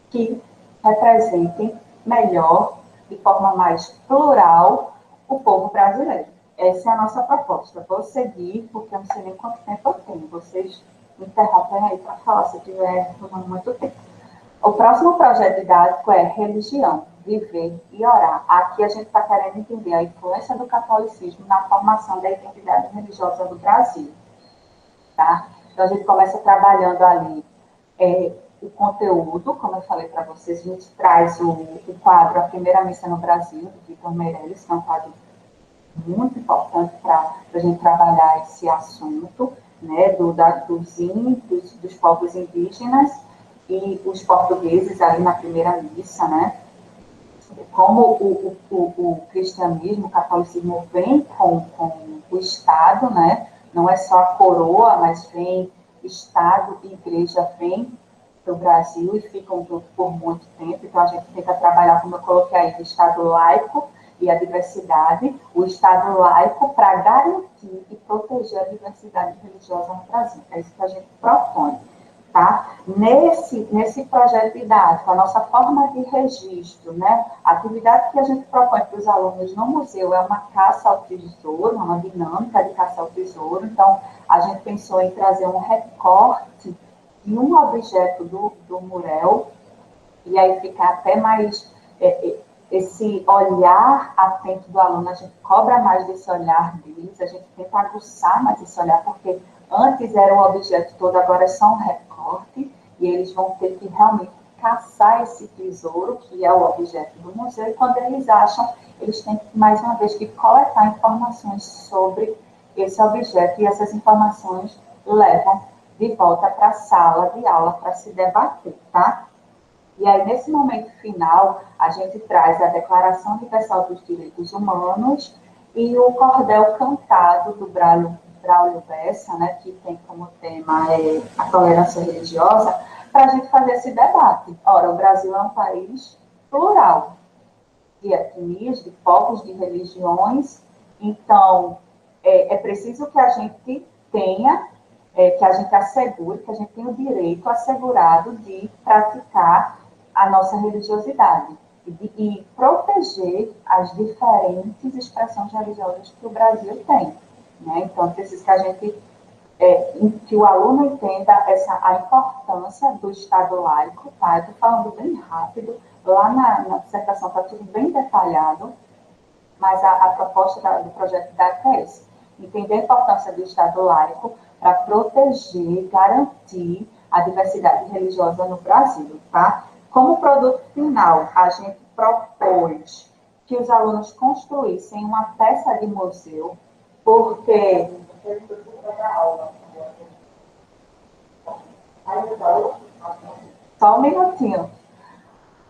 Speaker 5: que representem melhor, de forma mais plural, o povo brasileiro. Essa é a nossa proposta. Vou seguir, porque eu não sei nem quanto tempo eu tenho. Vocês me interrompem aí para falar, se eu estiver tomando muito tempo. O próximo projeto didático é Religião, Viver e Orar. Aqui a gente está querendo entender a influência do catolicismo na formação da identidade religiosa do Brasil. Tá? Então, a gente começa trabalhando ali o conteúdo, como eu falei para vocês, a gente traz o quadro A Primeira Missa no Brasil, do Vitor Meirelles, que é um quadro muito importante para a gente trabalhar esse assunto, né, dos povos indígenas e os portugueses ali na primeira missa, né, como o cristianismo, o catolicismo vem com o Estado, né, não é só a coroa, mas vem Estado e Igreja vem do Brasil e ficam juntos por muito tempo, então a gente tenta trabalhar, como eu coloquei aí, o Estado laico e a diversidade, o Estado laico para garantir e proteger a diversidade religiosa no Brasil. É isso que a gente propõe, tá? Nesse projeto didático, a nossa forma de registro, né? A atividade que a gente propõe para os alunos no museu é uma caça ao tesouro, uma dinâmica de caça ao tesouro. Então, a gente pensou em trazer um recorte de um objeto do mural, e aí fica até mais esse olhar atento do aluno, a gente cobra mais desse olhar deles, a gente tenta aguçar mais esse olhar, porque antes era o objeto todo, agora é só um recorte, e eles vão ter que realmente caçar esse tesouro, que é o objeto do museu, e quando eles acham, eles têm que, mais uma vez, que coletar informações sobre esse objeto, e essas informações levam de volta para a sala de aula para se debater, tá? E aí, nesse momento final, a gente traz a Declaração Universal dos Direitos Humanos e o cordel cantado do Braulio Bessa, né, que tem como tema a tolerância religiosa, para a gente fazer esse debate. Ora, o Brasil é um país plural, de etnias, de povos, de religiões, então é preciso que a gente tenha, que a gente assegure, que a gente tenha o direito assegurado de praticar a nossa religiosidade e proteger as diferentes expressões religiosas que o Brasil tem, né? Então, preciso que a gente, que o aluno entenda a importância do Estado laico, tá? Eu estou falando bem rápido, lá na dissertação está tudo bem detalhado, mas a proposta do projeto didático é esse, entender a importância do Estado laico para proteger, garantir a diversidade religiosa no Brasil, tá? Como produto final, a gente propôs que os alunos construíssem uma peça de museu, porque... Só um minutinho.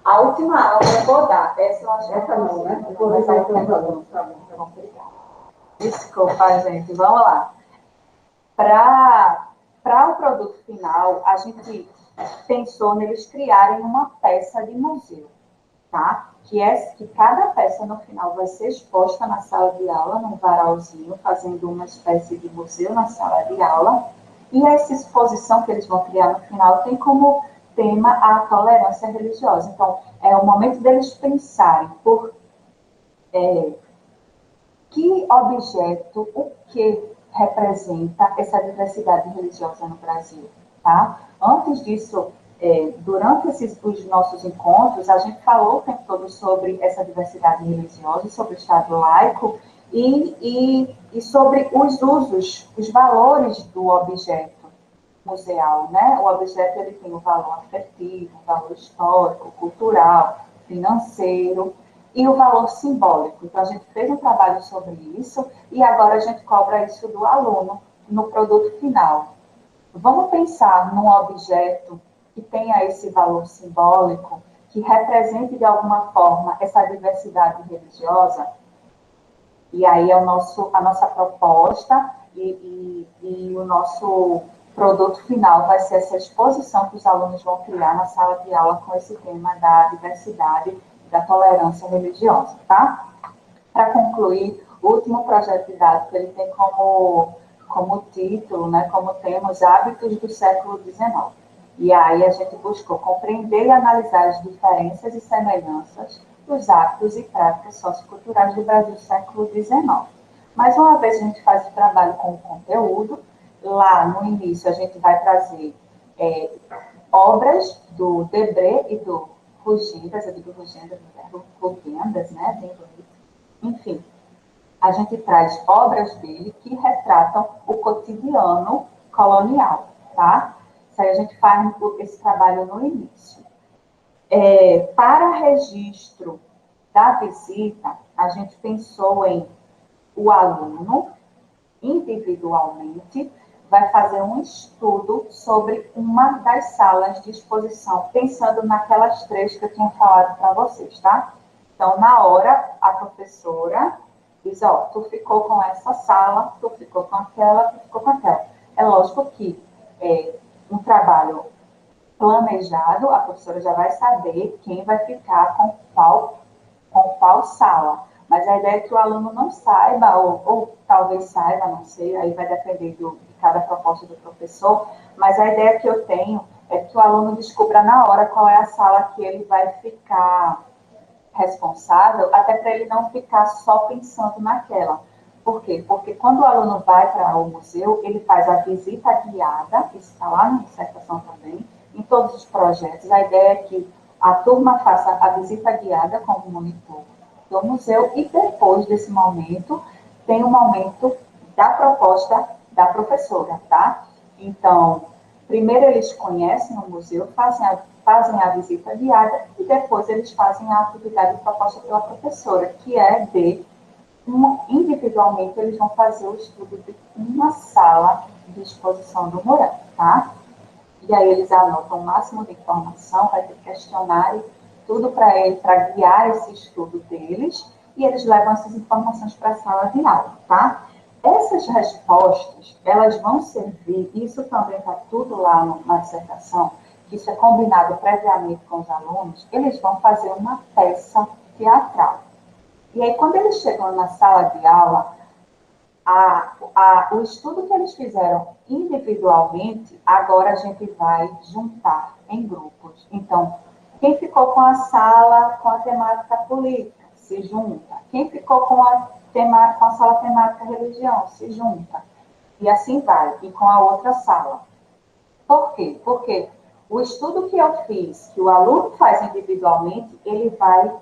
Speaker 5: A última aula eu vou dar. Essa eu acho que não, né? Mas aí eu vou dar. Desculpa, gente. Vamos lá. Para o produto final, a gente pensou neles criarem uma peça de museu, tá? Que cada peça no final vai ser exposta na sala de aula, num varalzinho, fazendo uma espécie de museu na sala de aula. E essa exposição que eles vão criar no final tem como tema a tolerância religiosa. Então, é o momento deles pensarem que objeto, o que representa essa diversidade religiosa no Brasil, tá? Antes disso, durante os nossos encontros, a gente falou o tempo todo sobre essa diversidade religiosa, sobre o Estado laico e sobre os usos, os valores do objeto museal, né? O objeto ele tem o valor afetivo, o valor histórico, cultural, financeiro e o valor simbólico. Então, a gente fez um trabalho sobre isso e agora a gente cobra isso do aluno no produto final. Vamos pensar num objeto que tenha esse valor simbólico, que represente de alguma forma essa diversidade religiosa. E aí a nossa proposta e o nosso produto final vai ser essa exposição que os alunos vão criar na sala de aula com esse tema da diversidade e da tolerância religiosa, tá? Para concluir, o último projeto didático, ele tem como título, né, como tema, os hábitos do século XIX. E aí a gente buscou compreender e analisar as diferenças e semelhanças dos hábitos e práticas socioculturais do Brasil do século XIX. Mais uma vez, a gente faz o trabalho com o conteúdo. Lá, no início, a gente vai trazer obras do Debré e do Rugendas, eu digo Rugendas, né? Bem bonito. Enfim, a gente traz obras dele que retratam o cotidiano colonial, tá? Isso aí a gente faz esse trabalho no início. Para registro da visita, a gente pensou em o aluno, individualmente, vai fazer um estudo sobre uma das salas de exposição, pensando naquelas 3 que eu tinha falado para vocês, tá? Então, na hora, a professora diz, ó, tu ficou com essa sala, tu ficou com aquela, tu ficou com aquela. É lógico que um trabalho planejado, a professora já vai saber quem vai ficar com qual sala. Mas a ideia é que o aluno não saiba, ou talvez saiba, não sei, aí vai depender de cada proposta do professor, mas a ideia que eu tenho é que o aluno descubra na hora qual é a sala que ele vai ficar responsável, até para ele não ficar só pensando naquela. Por quê? Porque quando o aluno vai para o museu, ele faz a visita guiada, isso está lá na dissertação também, em todos os projetos. A ideia é que a turma faça a visita guiada com o monitor do museu e depois desse momento tem o momento da proposta da professora, tá? Então, primeiro eles conhecem o museu, fazem a visita guiada e depois eles fazem a atividade proposta pela professora, que é individualmente eles vão fazer o estudo de uma sala de exposição do Mourão, tá? E aí eles anotam o máximo de informação, vai ter questionário, tudo para guiar esse estudo deles, e eles levam essas informações para a sala de aula, tá? Essas respostas, elas vão servir, isso também está tudo lá na dissertação, que isso é combinado previamente com os alunos, eles vão fazer uma peça teatral. E aí, quando eles chegam na sala de aula, o estudo que eles fizeram individualmente, agora a gente vai juntar em grupos. Então, quem ficou com a sala com a temática política, se junta. Quem ficou com a sala temática religião, se junta. E assim vai, e com a outra sala. Por quê? Porque o estudo que eu fiz, que o aluno faz individualmente, ele vai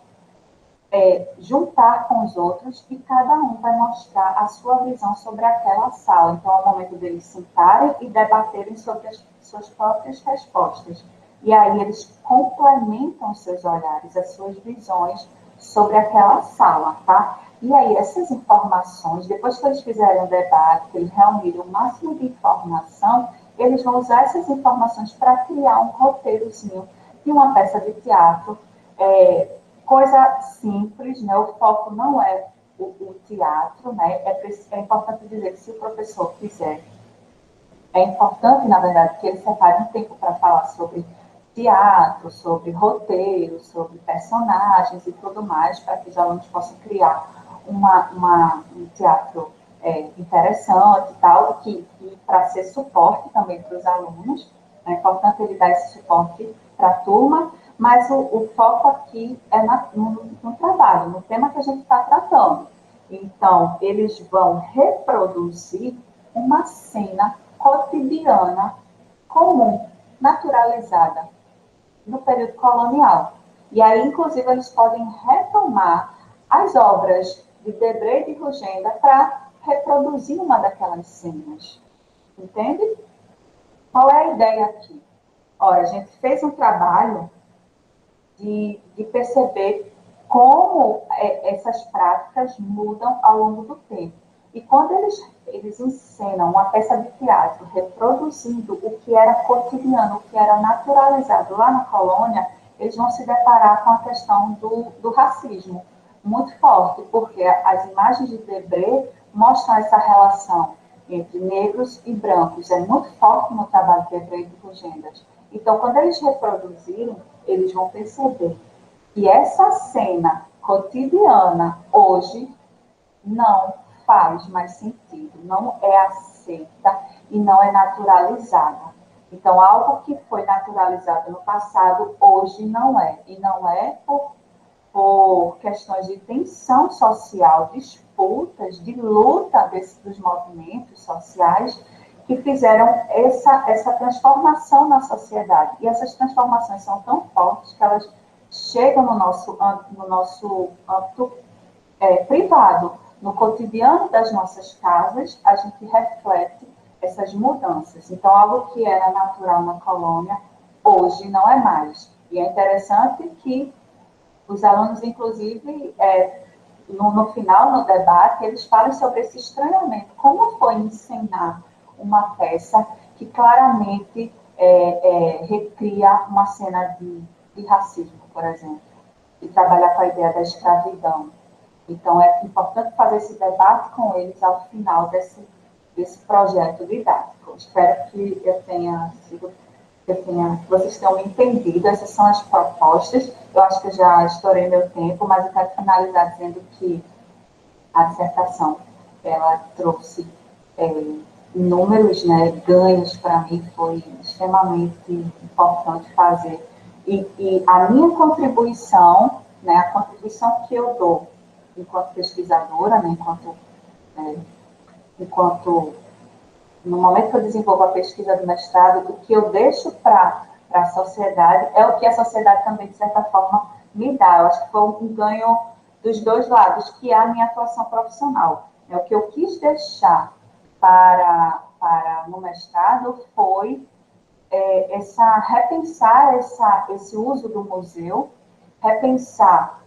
Speaker 5: juntar com os outros e cada um vai mostrar a sua visão sobre aquela sala. Então, é o momento deles sentarem e debaterem sobre as suas próprias respostas. E aí eles complementam seus olhares, as suas visões sobre aquela sala, tá? E aí essas informações, depois que eles fizerem o debate, que eles reunirem o máximo de informação, eles vão usar essas informações para criar um roteirozinho de uma peça de teatro, coisa simples, né? O foco não é o teatro, né? É importante dizer que se o professor quiser, é importante, na verdade, que ele separe um tempo para falar sobre teatro, sobre roteiro, sobre personagens e tudo mais, para que os alunos possam criar um teatro interessante e tal, que para ser suporte também para os alunos. É importante ele dar esse suporte para a turma, mas o foco aqui é no trabalho, no tema que a gente está tratando. Então, eles vão reproduzir uma cena cotidiana, comum, naturalizada, no período colonial. E aí, inclusive, eles podem retomar as obras de Debré e de Rugenda para reproduzir uma daquelas cenas. Entende? Qual é a ideia aqui? Olha, a gente fez um trabalho de perceber como essas práticas mudam ao longo do tempo. E quando eles encenam uma peça de teatro reproduzindo o que era cotidiano, o que era naturalizado lá na colônia, eles vão se deparar com a questão do racismo. muito forte, porque as imagens de Debré mostram essa relação entre negros e brancos. É muito forte no trabalho de Debré e de Rugendas. Então, quando eles reproduzirem, eles vão perceber que essa cena cotidiana, hoje, não faz mais sentido, não é aceita e não é naturalizada. Então, algo que foi naturalizado no passado, hoje não é. E não é por questões de tensão social, disputas, de luta dos movimentos sociais que fizeram essa transformação na sociedade. E essas transformações são tão fortes que elas chegam no nosso âmbito privado. No cotidiano das nossas casas, a gente reflete essas mudanças. Então, algo que era natural na colônia, hoje não é mais. E é interessante que os alunos, inclusive, no final, no debate, eles falam sobre esse estranhamento. Como foi ensinar uma peça que claramente recria uma cena de racismo, por exemplo, e trabalhar com a ideia da escravidão. Então, é importante fazer esse debate com eles ao final desse projeto didático. Espero que vocês tenham entendido. Essas são as propostas. Eu acho que eu já estourei meu tempo, mas eu quero finalizar dizendo que a dissertação, ela trouxe números, né, ganhos para mim, foi extremamente importante fazer. E a minha contribuição, né, a contribuição que eu dou enquanto pesquisadora, né, enquanto no momento que eu desenvolvo a pesquisa do mestrado, o que eu deixo para a sociedade é o que a sociedade também, de certa forma, me dá. Eu acho que foi um ganho dos dois lados, que é a minha atuação profissional. O que eu quis deixar no mestrado foi repensar esse uso do museu, repensar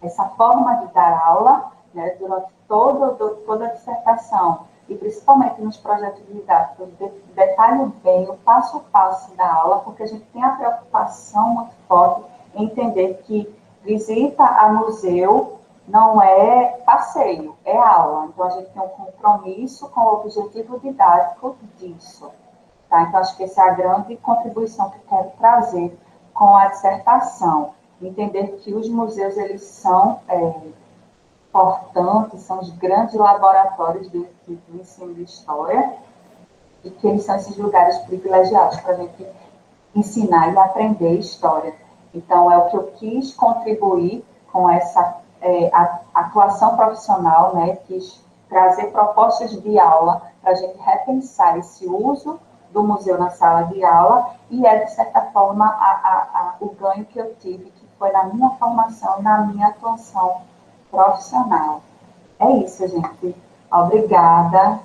Speaker 5: essa forma de dar aula, né, durante toda a dissertação, e principalmente nos projetos didáticos, detalhe bem o passo a passo da aula, porque a gente tem a preocupação muito forte em entender que visita a museu não é passeio, é aula. Então, a gente tem um compromisso com o objetivo didático disso. Tá? Então, acho que essa é a grande contribuição que eu quero trazer com a dissertação. Entender que os museus, eles são importantes, são os grandes laboratórios do ensino de história, e que eles são esses lugares privilegiados para a gente ensinar e aprender história. Então, é o que eu quis contribuir com essa atuação profissional, né? Quis trazer propostas de aula para a gente repensar esse uso do museu na sala de aula, e de certa forma, o ganho que eu tive, que foi na minha formação, na minha atuação profissional. É isso, gente. Obrigada.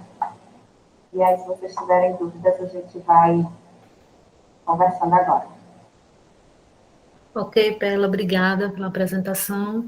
Speaker 5: E aí, se vocês tiverem dúvidas, a gente vai conversando agora.
Speaker 3: Ok, Pela, obrigada pela apresentação.